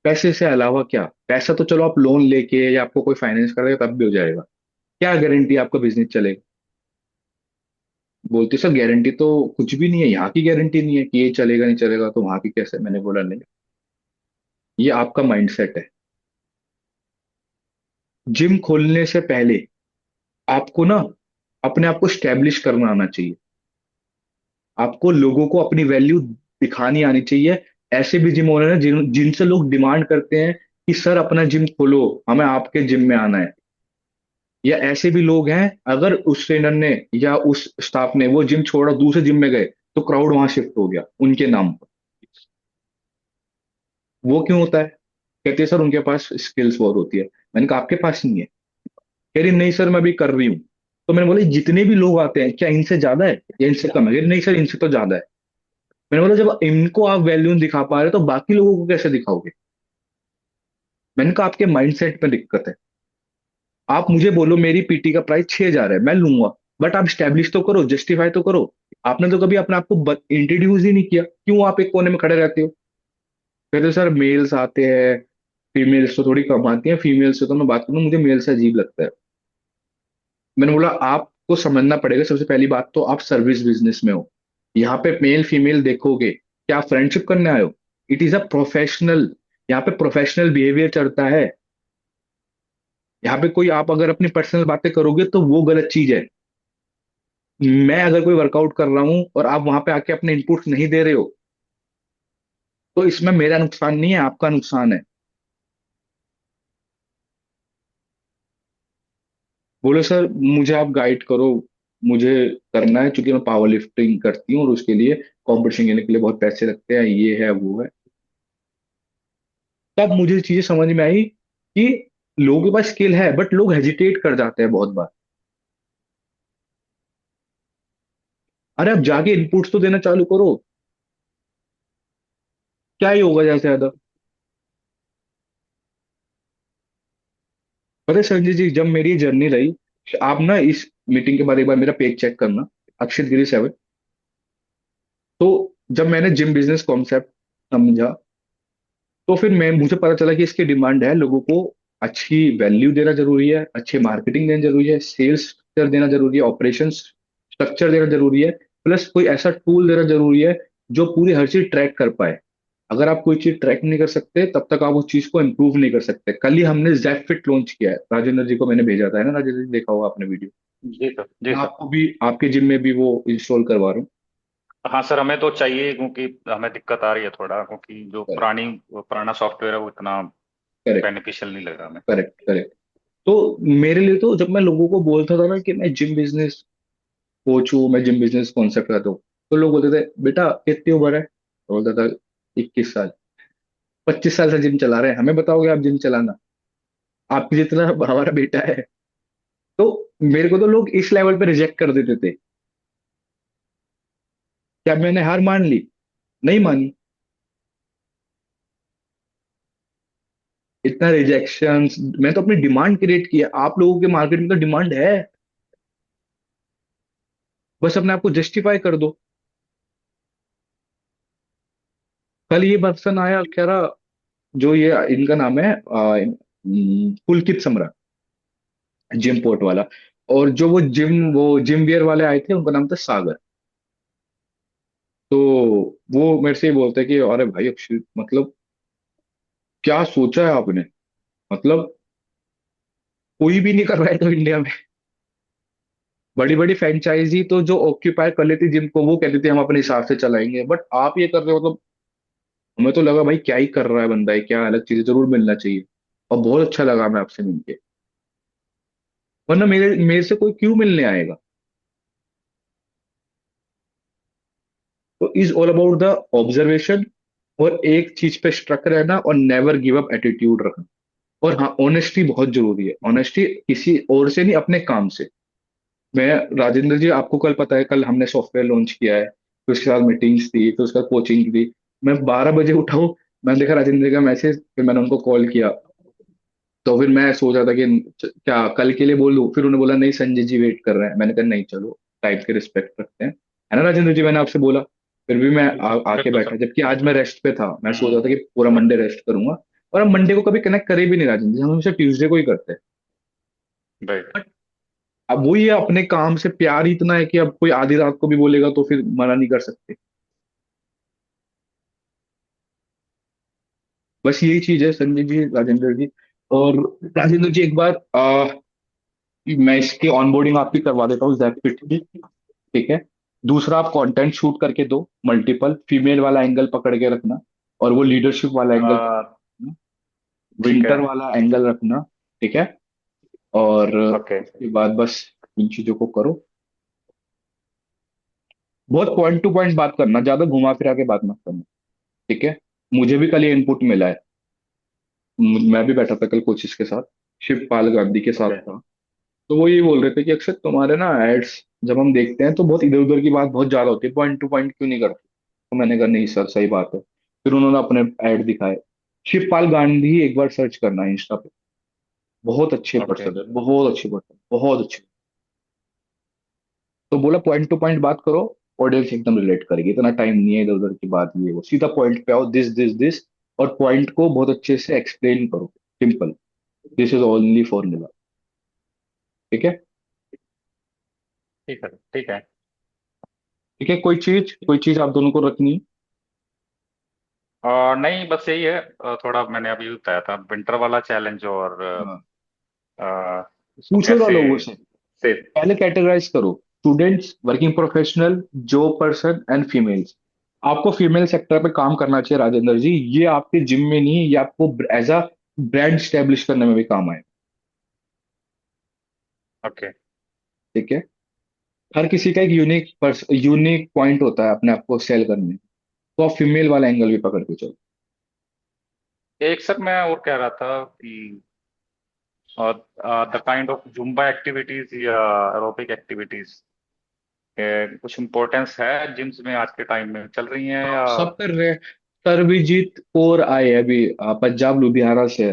पैसे से अलावा क्या? पैसा तो चलो आप लोन लेके या आपको कोई फाइनेंस करेगा तब भी हो जाएगा, क्या गारंटी आपका बिजनेस चलेगा? बोलते सर गारंटी तो कुछ भी नहीं है, यहाँ की गारंटी नहीं है कि ये चलेगा नहीं चलेगा, तो वहां की कैसे? मैंने बोला नहीं, ये आपका माइंडसेट है। जिम खोलने से पहले आपको ना अपने आप को स्टैब्लिश करना आना चाहिए, आपको लोगों को अपनी वैल्यू दिखानी आनी चाहिए। ऐसे भी जिम ओनर हैं जिनसे लोग डिमांड करते हैं कि सर अपना जिम खोलो, हमें आपके जिम में आना है। या ऐसे भी लोग हैं, अगर उस ट्रेनर ने या उस स्टाफ ने वो जिम छोड़ा दूसरे जिम में गए, तो क्राउड वहां शिफ्ट हो गया उनके नाम पर। वो क्यों होता है? कहते हैं सर उनके पास स्किल्स बहुत होती है। मैंने कहा आपके पास नहीं है? कह रही नहीं सर मैं अभी कर रही हूँ। तो मैंने बोला जितने भी लोग आते हैं क्या इनसे ज्यादा है या इनसे कम है? कह रही, नहीं सर इनसे तो ज्यादा है। मैंने बोला जब इनको आप वैल्यू दिखा पा रहे हो तो बाकी लोगों को कैसे दिखाओगे? मैंने कहा आपके माइंडसेट में दिक्कत है। आप मुझे बोलो मेरी पीटी का प्राइस 6,000 है, मैं लूंगा, बट आप स्टैब्लिश तो करो, जस्टिफाई तो करो। आपने तो कभी अपने आप को इंट्रोड्यूस ही नहीं किया, क्यों आप एक कोने में खड़े रहते हो? कहते सर मेल्स आते हैं, फीमेल्स तो थोड़ी कम आती हैं, फीमेल से तो मैं बात करूँ मुझे मेल से अजीब लगता है। मैंने बोला आपको समझना पड़ेगा, सबसे पहली बात तो आप सर्विस बिजनेस में हो। यहाँ पे मेल फीमेल देखोगे, क्या आप फ्रेंडशिप करने आए हो? इट इज अ प्रोफेशनल, यहाँ पे प्रोफेशनल बिहेवियर चलता है। यहाँ पे कोई आप अगर अपनी पर्सनल बातें करोगे तो वो गलत चीज है। मैं अगर कोई वर्कआउट कर रहा हूँ और आप वहां पे आके अपने इनपुट्स नहीं दे रहे हो, तो इसमें मेरा नुकसान नहीं है, आपका नुकसान है। बोले सर मुझे आप गाइड करो, मुझे करना है, क्योंकि मैं पावर लिफ्टिंग करती हूँ और उसके लिए कंपटीशन लेने के लिए बहुत पैसे लगते हैं, ये है वो है। तब मुझे चीजें समझ में आई कि लोगों के पास स्किल है बट लोग हेजिटेट कर जाते हैं बहुत बार। अरे अब जाके इनपुट्स तो देना चालू करो, क्या ही होगा ज्यादा से ज्यादा। पता है संजय जी, जब मेरी जर्नी रही, आप ना इस मीटिंग के बाद एक बार मेरा पेज चेक करना, अक्षित गिरी 7। तो जब मैंने जिम बिजनेस कॉन्सेप्ट समझा, तो फिर मैं मुझे पता चला कि इसकी डिमांड है, लोगों को अच्छी वैल्यू देना जरूरी है, अच्छी मार्केटिंग देना जरूरी है, सेल्स स्ट्रक्चर देना जरूरी है, ऑपरेशन स्ट्रक्चर देना जरूरी है, प्लस कोई ऐसा टूल देना जरूरी है जो पूरी हर चीज ट्रैक कर पाए। अगर आप कोई चीज ट्रैक नहीं कर सकते तब तक आप उस चीज को इंप्रूव नहीं कर सकते। कल ही हमने जैपफिट लॉन्च किया है, राजेंद्र जी को मैंने भेजा था, है ना राजेंद्र जी, देखा होगा आपने वीडियो। जी सर, जी मैं सर। आपको भी आपके जिम में भी वो इंस्टॉल करवा रहा हूँ। हाँ सर, हमें तो चाहिए क्योंकि हमें दिक्कत आ रही है थोड़ा, क्योंकि जो करेक्ट, पुराना सॉफ्टवेयर है वो इतना करेक्ट, बेनिफिशियल नहीं लग रहा हमें। Correct, correct. तो मेरे लिए तो जब मैं लोगों को बोलता था ना कि मैं जिम बिजनेस कोच हूँ, मैं जिम बिजनेस कॉन्सेप्ट करता हूँ, तो लोग बोलते थे बेटा कितनी उम्र है, तो बोलता था 21 साल। 25 साल से जिम चला रहे हैं, हमें बताओगे आप जिम चलाना? आपकी जितना हमारा बेटा है। तो मेरे को तो लोग इस लेवल पे रिजेक्ट कर देते थे। क्या मैंने हार मान ली? नहीं मानी। इतना रिजेक्शन, मैं तो अपनी डिमांड क्रिएट किया, आप लोगों के मार्केट में तो डिमांड है, बस अपने आप को जस्टिफाई कर दो। कल ये पर्सन आया कह रहा, जो ये इनका नाम है पुलकित समरा, जिम पोर्ट वाला, और जो वो जिम वियर वाले आए थे उनका नाम था सागर। तो वो मेरे से ही बोलते हैं कि अरे भाई अक्षित, मतलब क्या सोचा है आपने, मतलब कोई भी नहीं कर रहा है तो इंडिया में। बड़ी बड़ी फ्रेंचाइजी तो जो ऑक्यूपाई कर लेती जिम को वो कहती थी हम अपने हिसाब से चलाएंगे, बट आप ये कर रहे हो, मतलब हमें तो लगा भाई क्या ही कर रहा है बंदा, है क्या अलग चीजें जरूर मिलना चाहिए। और बहुत अच्छा लगा मैं आपसे मिलके, वरना मेरे मेरे से कोई क्यों मिलने आएगा। तो is all about the observation, और एक चीज पे स्ट्रक रहना और नेवर गिव अप एटीट्यूड रखना। और हाँ, ऑनेस्टी बहुत जरूरी है, ऑनेस्टी किसी और से नहीं, अपने काम से। मैं, राजेंद्र जी आपको कल पता है, कल हमने सॉफ्टवेयर लॉन्च किया है, तो उसके बाद मीटिंग्स थी, तो उसके बाद कोचिंग थी। मैं 12 बजे उठा हूँ, मैंने देखा राजेंद्र जी का मैसेज, फिर मैंने उनको कॉल किया। तो फिर मैं सोच रहा था कि क्या कल के लिए बोलूं, फिर उन्होंने बोला नहीं संजय जी वेट कर रहे हैं, मैंने कहा नहीं चलो, टाइम के रिस्पेक्ट रखते हैं, है ना राजेंद्र जी, मैंने आपसे बोला। फिर भी मैं आके बिल्कुल बैठा, सर। जबकि आज मैं रेस्ट पे था, मैं सोच रहा था हम्म। कि पूरा मंडे रेस्ट करूंगा। और हम मंडे को कभी कनेक्ट करे भी नहीं राजेंद्र जी, हम हमेशा ट्यूसडे को ही करते हैं। राइट। अब वही है, अपने काम से प्यार ही इतना है कि अब कोई आधी रात को भी बोलेगा तो फिर मना नहीं कर सकते। बस यही चीज है संजय जी, राजेंद्र जी। और राजेंद्र जी एक बार मैं इसकी ऑनबोर्डिंग आपकी करवा देता हूँ जैपफिट की, ठीक है? दूसरा, आप कंटेंट शूट करके दो, मल्टीपल फीमेल वाला एंगल पकड़ के रखना, और वो लीडरशिप वाला एंगल पकड़ना, ठीक है। विंटर वाला एंगल रखना, ठीक है? और ओके। उसके बाद बस इन चीजों को करो। बहुत पॉइंट टू पॉइंट बात करना, ज्यादा घुमा फिरा के बात मत करना, ठीक है? मुझे भी कल ये इनपुट मिला है। मैं भी बैठा था कल कोचिस के साथ, शिवपाल गांधी के साथ ओके। था। तो वो ये बोल रहे थे कि अक्सर तुम्हारे ना एड्स जब हम देखते हैं तो बहुत इधर उधर की बात बहुत ज्यादा होती है, पॉइंट टू पॉइंट क्यों नहीं करते? तो मैंने कहा नहीं सर, सही बात है। फिर उन्होंने अपने ऐड दिखाए। शिवपाल गांधी एक बार सर्च करना है इंस्टा पे, बहुत अच्छे ओके। पर्सन है, बहुत अच्छे पर्सन, बहुत अच्छे। तो बोला पॉइंट टू पॉइंट बात करो, ऑडियंस एकदम रिलेट करेगी, इतना टाइम नहीं है इधर उधर की बात, ये वो सीधा पॉइंट पे आओ, दिस दिस दिस, और पॉइंट को बहुत अच्छे से एक्सप्लेन करो। Simple. This is only formula. ठीक है। ठीक है, ठीक है। ठीक है, कोई चीज आप दोनों को रखनी है? नहीं, बस यही है। थोड़ा मैंने अभी बताया था विंटर वाला चैलेंज, और हाँ। इसको पूछो ना कैसे लोगों से। से। पहले कैटेगराइज करो, students, working professional, job person and females. आपको फीमेल सेक्टर पे काम करना चाहिए राजेंद्र जी। ये आपके जिम में नहीं, ये आपको एज अ ब्रांड स्टेब्लिश करने में भी काम आए। ओके। ठीक है। हर किसी का एक यूनिक पॉइंट होता है अपने आप को सेल करने में। तो आप फीमेल वाला एंगल भी पकड़ के चलो। एक सर मैं और कह रहा था कि the kind of Zumba activities या एरोबिक एक्टिविटीज, कुछ इम्पोर्टेंस है जिम्स में आज के टाइम में चल रही हैं या? सब कर रहे हैं। सरबजीत कौर आए हैं अभी, पंजाब लुधियाना से।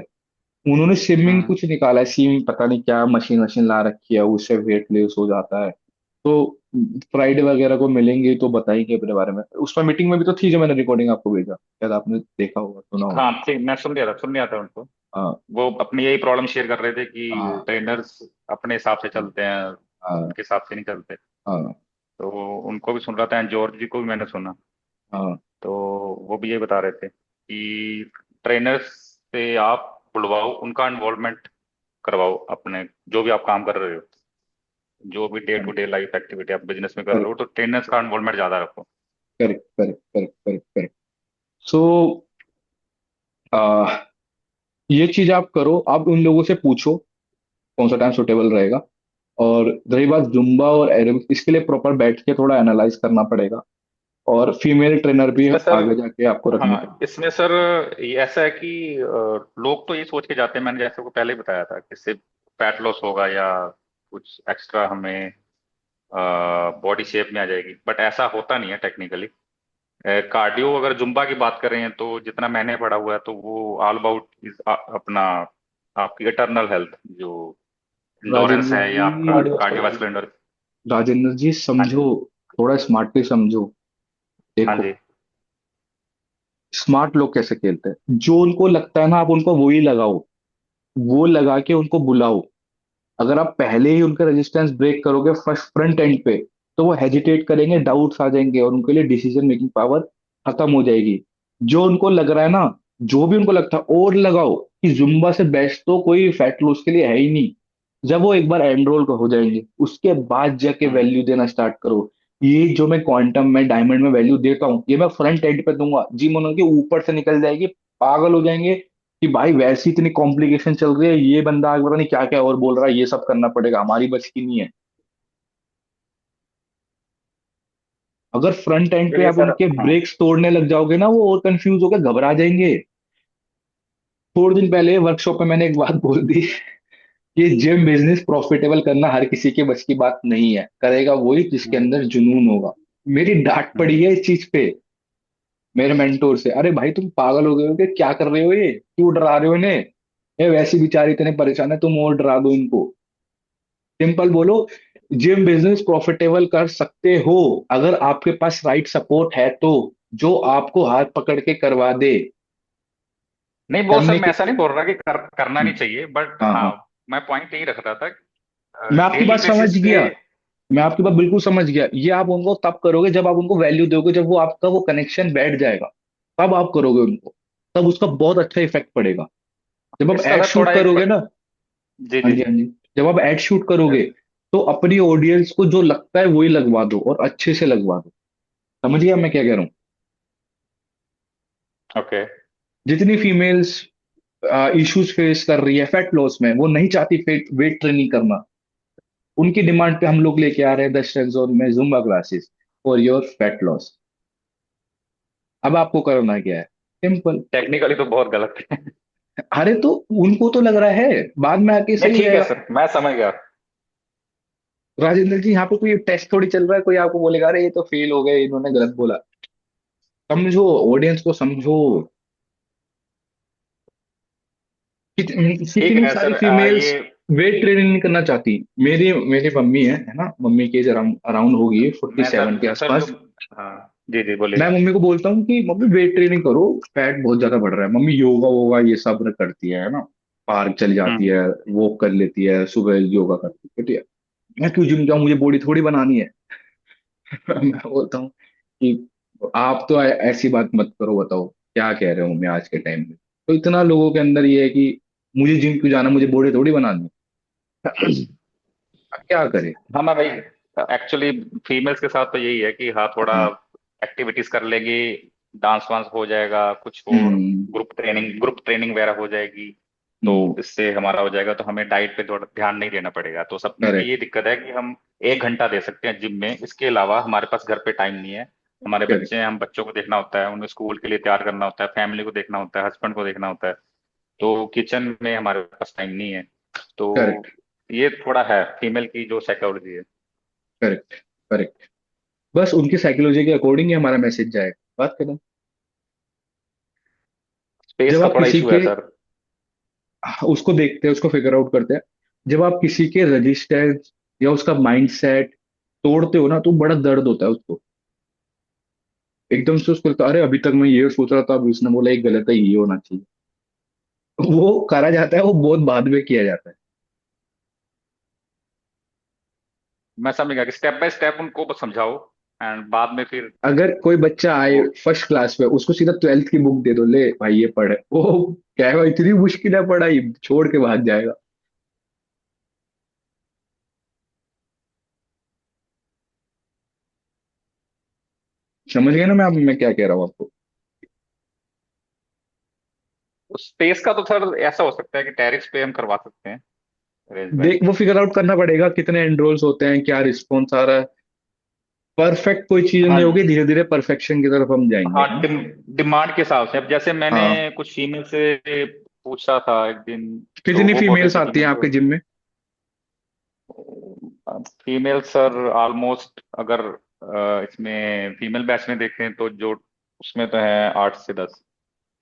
उन्होंने स्विमिंग हम्म। कुछ निकाला है, स्विमिंग पता नहीं क्या मशीन वशीन ला रखी है, उससे वेट लॉस हो जाता है। तो फ्राइडे वगैरह को मिलेंगे तो बताएंगे अपने बारे में। उसमें मीटिंग में भी तो थी जो मैंने रिकॉर्डिंग आपको भेजा, शायद आपने देखा होगा, सुना होगा। हाँ ठीक, मैं सुन लिया था उनको। हाँ। वो अपनी यही प्रॉब्लम शेयर कर रहे थे कि हाँ। ट्रेनर्स अपने हिसाब से चलते हैं, हाँ। उनके हिसाब से नहीं चलते। हाँ। तो उनको भी सुन रहा था, जॉर्ज जी को भी मैंने सुना। हाँ। तो वो भी ये बता रहे थे कि ट्रेनर्स से आप बुलवाओ, उनका इन्वॉल्वमेंट करवाओ अपने, जो भी आप काम कर रहे हो, जो भी day to day life activity आप बिजनेस में कर रहे हो, करेक्ट, तो ट्रेनर्स का इन्वॉल्वमेंट ज्यादा रखो। Correct, correct, correct, correct, correct. So ये चीज आप करो, आप उन लोगों से पूछो कौन सा टाइम सुटेबल रहेगा। और रही बात जुम्बा और एरोबिक्स, इसके लिए प्रॉपर बैठ के थोड़ा एनालाइज करना पड़ेगा। और फीमेल ट्रेनर भी इसमें सर, आगे जाके आपको रखनी हाँ पड़ेगी। इसमें सर ये ऐसा है कि लोग तो ये सोच के जाते हैं, मैंने जैसे को पहले ही बताया था, कि सिर्फ फैट लॉस होगा या कुछ एक्स्ट्रा हमें बॉडी शेप में आ जाएगी, बट ऐसा होता नहीं है टेक्निकली। कार्डियो अगर जुम्बा की बात कर रहे हैं तो जितना मैंने पढ़ा हुआ है, तो वो ऑल अबाउट इज अपना आपकी इटर्नल हेल्थ, जो इंडोरेंस राजेंद्र है या जी, आपका कार्डियोवास्कुलर। कार्डियोवास्कुलर। राजेंद्र जी हाँ समझो, जी। थोड़ा स्मार्टली समझो। हाँ देखो, जी। स्मार्ट लोग कैसे खेलते हैं, जो उनको लगता है ना आप उनको वही लगाओ, वो लगा के उनको बुलाओ। अगर आप पहले ही उनका रेजिस्टेंस ब्रेक करोगे फर्स्ट फ्रंट एंड पे, तो वो हेजिटेट करेंगे, डाउट्स आ जाएंगे और उनके लिए डिसीजन मेकिंग पावर खत्म हो जाएगी। जो उनको लग रहा है ना, जो भी उनको लगता है और लगाओ कि जुम्बा से बेस्ट तो कोई फैट लॉस के लिए है ही नहीं। जब वो एक बार एनरोल हो जाएंगे उसके बाद जाके हम्म। वैल्यू देना स्टार्ट करो। ये जो मैं क्वांटम में डायमंड में वैल्यू देता हूँ, ये मैं फ्रंट एंड पे दूंगा, जिम उनके ऊपर से निकल जाएगी, पागल हो जाएंगे कि भाई वैसी इतनी कॉम्प्लिकेशन चल रही है, ये बंदा आगे पता नहीं क्या क्या और बोल रहा है, ये सब करना पड़ेगा, हमारी बस की नहीं है। अगर फ्रंट एंड पे चलिए आप सर। उनके हाँ। ब्रेक्स तोड़ने लग जाओगे ना, वो और कंफ्यूज होकर घबरा जाएंगे। थोड़े दिन पहले वर्कशॉप में मैंने एक बात बोल दी कि जिम बिजनेस प्रॉफिटेबल करना हर किसी के बस की बात नहीं है, करेगा वही जिसके हम्म। अंदर जुनून होगा। मेरी डांट हम्म। पड़ी है इस चीज पे मेरे मेंटोर से, अरे भाई तुम पागल हो गए हो कि क्या कर रहे हो, ये क्यों डरा रहे हो इन्हें, ये वैसी बेचारी इतने परेशान है, तुम और डरा दो इनको। सिंपल बोलो, जिम बिजनेस प्रॉफिटेबल कर सकते हो अगर आपके पास राइट सपोर्ट है तो, जो आपको हाथ पकड़ के करवा दे। नहीं वो सर, करने मैं के ऐसा लिए नहीं बोल रहा कि करना नहीं हम्म, चाहिए, बट हाँ, हाँ, हाँ। मैं पॉइंट यही रख रहा था, मैं आपकी डेली बात समझ बेसिस पे। गया। मैं आपकी बात बिल्कुल समझ गया। ये आप उनको तब करोगे जब आप उनको वैल्यू दोगे, जब वो आपका वो कनेक्शन बैठ जाएगा, तब आप करोगे उनको। तब उसका बहुत अच्छा इफेक्ट पड़ेगा। जब आप इसका एड सर शूट थोड़ा एक करोगे ना। जी हाँ जी जी, जी। हाँ जी। जब आप एड शूट करोगे तो अपनी ऑडियंस को जो लगता है वही लगवा दो और अच्छे से लगवा दो। समझ गया मैं क्या कह रहा हूँ? ओके। जितनी फीमेल्स इश्यूज फेस कर रही है फैट लॉस में, वो नहीं चाहती वेट ट्रेनिंग करना, उनकी डिमांड पे हम लोग लेके आ रहे हैं 10 जोन में Zumba classes for your fat loss. अब आपको करना क्या है? सिंपल। टेक्निकली तो बहुत गलत है। अरे तो उनको तो लग रहा है, बाद में आके नहीं सही ठीक है रहेगा। सर, मैं समझ गया। राजेंद्र जी, यहाँ पे कोई टेस्ट थोड़ी चल रहा है, कोई आपको बोलेगा अरे ये तो फेल हो गए, इन्होंने गलत बोला। समझो, ऑडियंस को समझो। ठीक कितनी है सारी सर। फीमेल्स ये वेट ट्रेनिंग नहीं करना चाहती। मेरी मेरी मम्मी है ना, मम्मी की एज अराउंड होगी मैं 47 के सर जो, आसपास। हाँ जी जी बोलिए। मैं मम्मी को बोलता हूँ कि मम्मी वेट ट्रेनिंग करो, फैट बहुत ज्यादा बढ़ रहा है। मम्मी योगा वोगा ये सब न करती है ना, पार्क चली जाती हम्म। है, वॉक कर लेती है, सुबह योगा करती है, ठीक है। मैं क्यों जिम जाऊँ, मुझे बॉडी थोड़ी बनानी है। मैं बोलता हूँ कि आप तो ऐसी बात मत करो, बताओ क्या कह रहे हो मैं आज के टाइम में। तो इतना लोगों के अंदर ये है कि मुझे जिम क्यों जाना, मुझे बॉडी थोड़ी बनानी है। क्या करे। हाँ मैं भाई, एक्चुअली फीमेल्स के साथ तो यही है कि हाँ थोड़ा हाँ। एक्टिविटीज कर लेगी, डांस वांस हो जाएगा, कुछ और हम्म। ग्रुप ट्रेनिंग वगैरह हो जाएगी, तो हम्म। इससे हमारा हो जाएगा, तो हमें डाइट पे थोड़ा ध्यान नहीं देना पड़ेगा। तो सब में करेक्ट। ये दिक्कत है कि हम 1 घंटा दे सकते हैं जिम में, इसके अलावा हमारे पास घर पे टाइम नहीं है। हमारे बच्चे करेक्ट। हैं, हम बच्चों को देखना होता है, उन्हें स्कूल के लिए तैयार करना होता है, फैमिली को देखना होता है, हस्बैंड को देखना होता है, तो किचन में हमारे पास टाइम नहीं है। तो करेक्ट। ये थोड़ा है फीमेल की जो साइकोलॉजी है। करेक्ट। करेक्ट। बस उनकी साइकोलॉजी के अकॉर्डिंग ही हमारा मैसेज जाएगा, बात करें। स्पेस जब का आप थोड़ा किसी इशू है के, सर। उसको देखते हैं, उसको फिगर आउट करते हैं, जब आप किसी के रजिस्टेंस या उसका माइंड सेट तोड़ते हो ना, तो बड़ा दर्द होता है उसको। एकदम से उसको लगता है, अरे अभी तक मैं ये सोच रहा था, अब इसने बोला ये गलत है, ये होना चाहिए। वो करा जाता है, वो बहुत बाद में किया जाता है। मैं समझ गया कि स्टेप बाय स्टेप उनको बस समझाओ, एंड बाद में फिर अगर कोई बच्चा आए वो। फर्स्ट क्लास में, उसको सीधा 12th की बुक दे दो, ले भाई ये पढ़, वो कहेगा इतनी मुश्किल है पढ़ाई, छोड़ के भाग जाएगा। समझ गए ना मैं क्या कह रहा हूँ आपको। स्पेस का तो सर ऐसा हो सकता है कि टेरिस पे हम करवा सकते हैं अरेंजमेंट। देख, वो फिगर आउट करना पड़ेगा कितने एनरोल्स होते हैं, क्या रिस्पॉन्स आ रहा है। परफेक्ट कोई चीज हाँ नहीं होगी, धीरे धीरे परफेक्शन की तरफ हम जाएंगे, हाँ, है ना। डिमांड के हिसाब से। अब जैसे मैंने हाँ। कुछ फीमेल से पूछा था एक दिन, तो कितनी वो बोल रही फीमेल्स थी कि आती हैं मेरे आपके को जिम में? फीमेल सर ऑलमोस्ट, अगर इसमें फीमेल बैच में देखें तो जो उसमें तो है 8 से 10,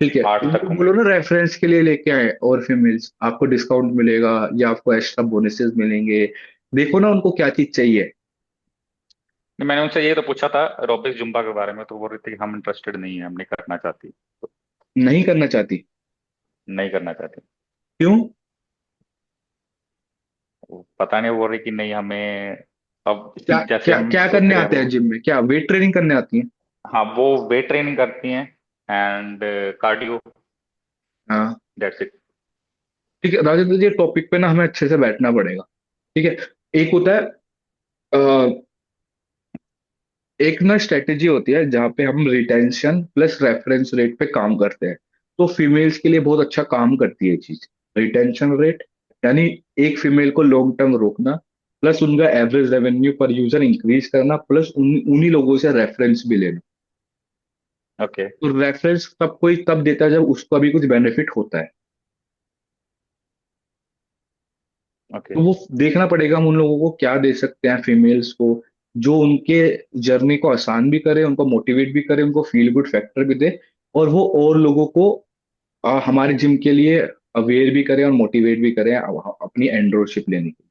ठीक है, 8 तक वो होंगे। बोलो ना रेफरेंस के लिए लेके आए और फीमेल्स, आपको डिस्काउंट मिलेगा या आपको एक्स्ट्रा बोनसेस मिलेंगे। देखो ना उनको क्या चीज चाहिए। नहीं, मैंने उनसे ये तो पूछा था रोबिक्स जुम्बा के बारे में, तो बोल रही थी कि हम इंटरेस्टेड नहीं है, हम नहीं करना चाहती, तो नहीं करना चाहती? नहीं करना चाहती। क्यों? वो पता नहीं, वो बोल रही कि नहीं हमें, अब क्या जैसे क्या हम क्या सोच करने रहे हैं आते वो। हैं जिम में, क्या वेट ट्रेनिंग करने आती हैं? हाँ वो वेट ट्रेनिंग करती हैं एंड कार्डियो, हाँ। That's it. ठीक है राजेंद्र जी, टॉपिक पे ना हमें अच्छे से बैठना पड़ेगा। ठीक है। एक होता है, एक ना स्ट्रेटेजी होती है जहाँ पे हम रिटेंशन प्लस रेफरेंस रेट पे काम करते हैं। तो फीमेल्स के लिए बहुत अच्छा काम करती है ये चीज, रिटेंशन रेट, यानी एक फीमेल को लॉन्ग टर्म रोकना, प्लस उनका एवरेज रेवेन्यू पर यूजर इंक्रीज करना, प्लस उन्हीं लोगों से रेफरेंस भी लेना। ओके तो रेफरेंस तब कोई तब देता है जब उसको अभी कुछ बेनिफिट होता है। ओके। तो वो देखना पड़ेगा हम उन लोगों को क्या दे सकते हैं फीमेल्स को, जो उनके जर्नी को आसान भी करे, उनको मोटिवेट भी करे, उनको फील गुड फैक्टर भी दे, और वो और लोगों को हमारे जिम के लिए अवेयर भी करें और मोटिवेट भी करें अपनी एनरोलशिप लेने की।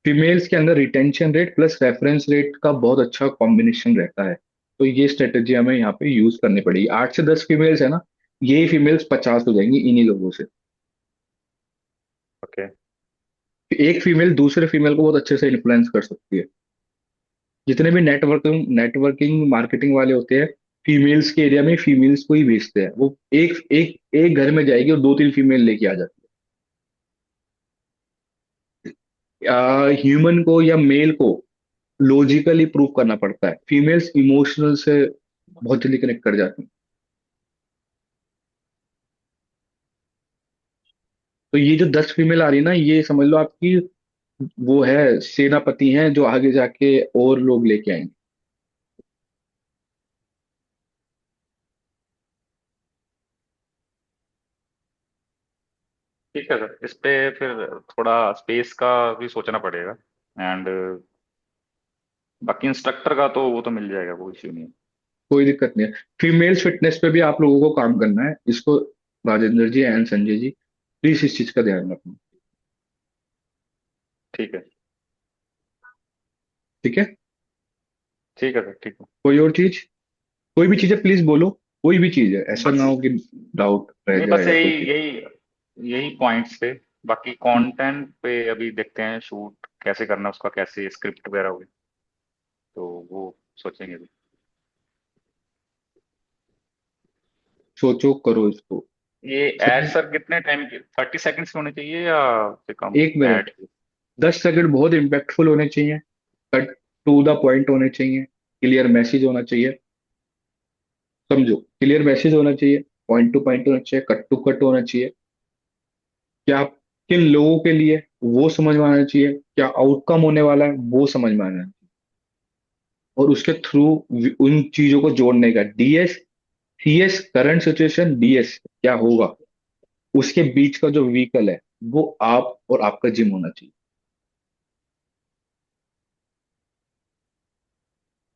फीमेल्स के अंदर retention rate plus reference rate का बहुत अच्छा कॉम्बिनेशन रहता है। तो ये स्ट्रेटेजी हमें यहाँ पे यूज करनी पड़ेगी। 8 से 10 फीमेल्स है ना, ये फीमेल्स 50 हो जाएंगी इन्हीं लोगों से। ओके। एक फीमेल दूसरे फीमेल को बहुत अच्छे से इन्फ्लुएंस कर सकती है। जितने भी नेटवर्किंग नेटवर्किंग मार्केटिंग वाले होते हैं, फीमेल्स के एरिया में फीमेल्स को ही भेजते हैं। वो एक एक एक घर में जाएगी और 2-3 फीमेल लेके आ जाती है। ह्यूमन को या मेल को लॉजिकली प्रूव करना पड़ता है, फीमेल्स इमोशनल से बहुत जल्दी कनेक्ट कर जाती हैं। तो ये जो 10 फीमेल आ रही है ना, ये समझ लो आपकी वो है सेनापति हैं जो आगे जाके और लोग लेके आएंगे। ठीक है सर, इस पे फिर थोड़ा स्पेस का भी सोचना पड़ेगा, एंड बाकी इंस्ट्रक्टर का तो वो तो मिल जाएगा, कोई इश्यू नहीं है। कोई दिक्कत नहीं है। फीमेल्स फिटनेस पे भी आप लोगों को काम करना है इसको, राजेंद्र जी एंड संजय जी, प्लीज इस चीज का ध्यान रखना। ठीक है। ठीक है? ठीक है सर, ठीक है। कोई और चीज, कोई भी चीज है प्लीज बोलो, कोई भी चीज है, ऐसा ना बस हो कि डाउट रह नहीं, जाए बस या यही कोई चीज। यही यही पॉइंट्स थे। बाकी कंटेंट पे अभी देखते हैं, शूट कैसे करना है उसका, कैसे स्क्रिप्ट वगैरह होगी, तो वो सोचेंगे अभी। सोचो, करो इसको। ये एड समझ। सर कितने टाइम के, 30 सेकंड्स के होने चाहिए या से कम? 1 मिनट, एड 10 सेकंड बहुत इम्पैक्टफुल होने चाहिए, कट टू द पॉइंट होने चाहिए, क्लियर मैसेज होना चाहिए। समझो, क्लियर मैसेज होना चाहिए, पॉइंट टू पॉइंट होना चाहिए, कट टू कट होना चाहिए। क्या किन लोगों के लिए, वो समझ में आना चाहिए, क्या आउटकम होने वाला है वो समझ में आना चाहिए, और उसके थ्रू उन चीजों को जोड़ने का DS, CS current situation, DS क्या होगा, उसके बीच का जो व्हीकल है वो आप और आपका जिम होना चाहिए।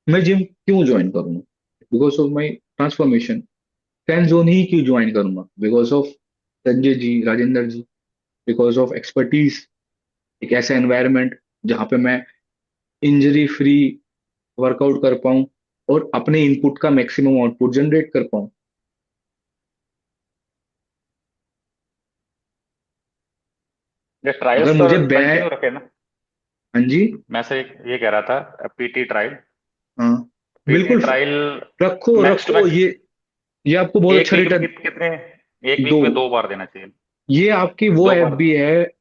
मैं जिम क्यों ज्वाइन करूंगा? Because of my transformation. Fan Zone ही क्यों ज्वाइन करूंगा? Because of Sanjay ji, Rajendra ji, because of expertise. एक ऐसा एनवायरनमेंट जहां पे मैं इंजरी फ्री वर्कआउट कर पाऊं और अपने इनपुट का मैक्सिमम आउटपुट जनरेट कर पाऊं। ये अगर ट्रायल्स तो मुझे बै कंटिन्यू रखे ना। हाँ जी। मैं से ये कह रहा था, पीटी ट्रायल, हाँ पीटी बिल्कुल, ट्रायल रखो मैक्स टू रखो, मैक्स ये आपको बहुत एक अच्छा वीक में रिटर्न कितने, एक वीक दो। में 2 बार देना चाहिए? ये आपकी वो 2 बार। एफबी है,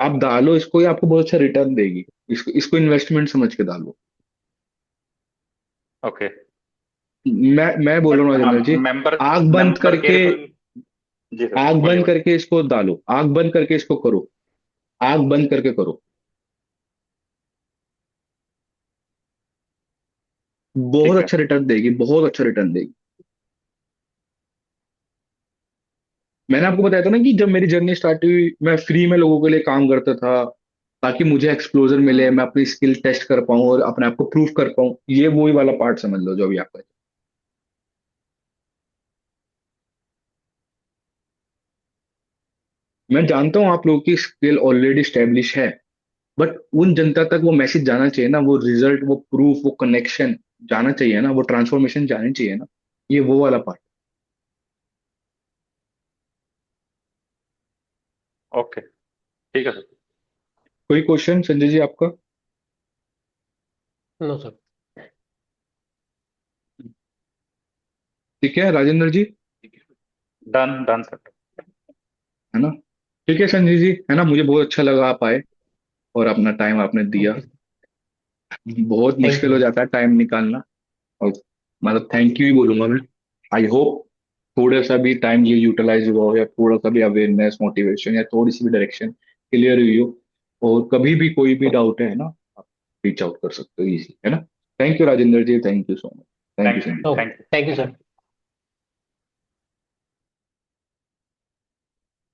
आप डालो इसको, ये आपको बहुत अच्छा रिटर्न देगी। इसको इन्वेस्टमेंट समझ के डालो। ओके। मैं बोल रहा बट हूँ हाँ, राजेंद्र जी, मेंबर आग बंद मेंबर करके, केयरफुल। जी सर, आग बोलिए बंद बोलिए। करके इसको डालो, आग बंद करके इसको करो, आग बंद करके करो। बहुत ठीक है। अच्छा रिटर्न देगी, बहुत अच्छा रिटर्न देगी। मैंने आपको बताया था ना कि जब मेरी जर्नी स्टार्ट हुई, मैं फ्री में लोगों के लिए काम करता था ताकि मुझे एक्सप्लोजर मिले, हम्म। मैं अपनी स्किल टेस्ट कर पाऊं और अपने आप को प्रूव कर पाऊं। ये वही वाला पार्ट समझ लो जो अभी आपका है। मैं जानता हूं आप लोगों की स्किल ऑलरेडी स्टेब्लिश है, बट उन जनता तक वो मैसेज जाना चाहिए ना, वो रिजल्ट, वो प्रूफ, वो कनेक्शन जाना चाहिए ना, वो ट्रांसफॉर्मेशन जानी चाहिए ना। ये वो वाला पार्ट। ओके, ठीक है सर। कोई क्वेश्चन संजय जी आपका? No sir. ठीक है Rajendra ji, done done sir. है ना? ठीक है संजय जी, है ना, मुझे बहुत अच्छा लगा आप आए और अपना टाइम आपने दिया। ओके, बहुत थैंक यू मुश्किल हो सर। जाता है टाइम निकालना, और मतलब थैंक यू ही बोलूंगा मैं। आई होप थोड़ा सा भी टाइम ये यूटिलाइज हुआ हो, या थोड़ा सा भी अवेयरनेस, मोटिवेशन, या थोड़ी सी भी डायरेक्शन क्लियर हुई हो। और कभी भी कोई भी डाउट है ना, आप रीच आउट कर सकते हो इजी, है ना? Thank you Rajendra ji, thank you so much. Thank you thank Sanjay. Okay, thank thank you sir.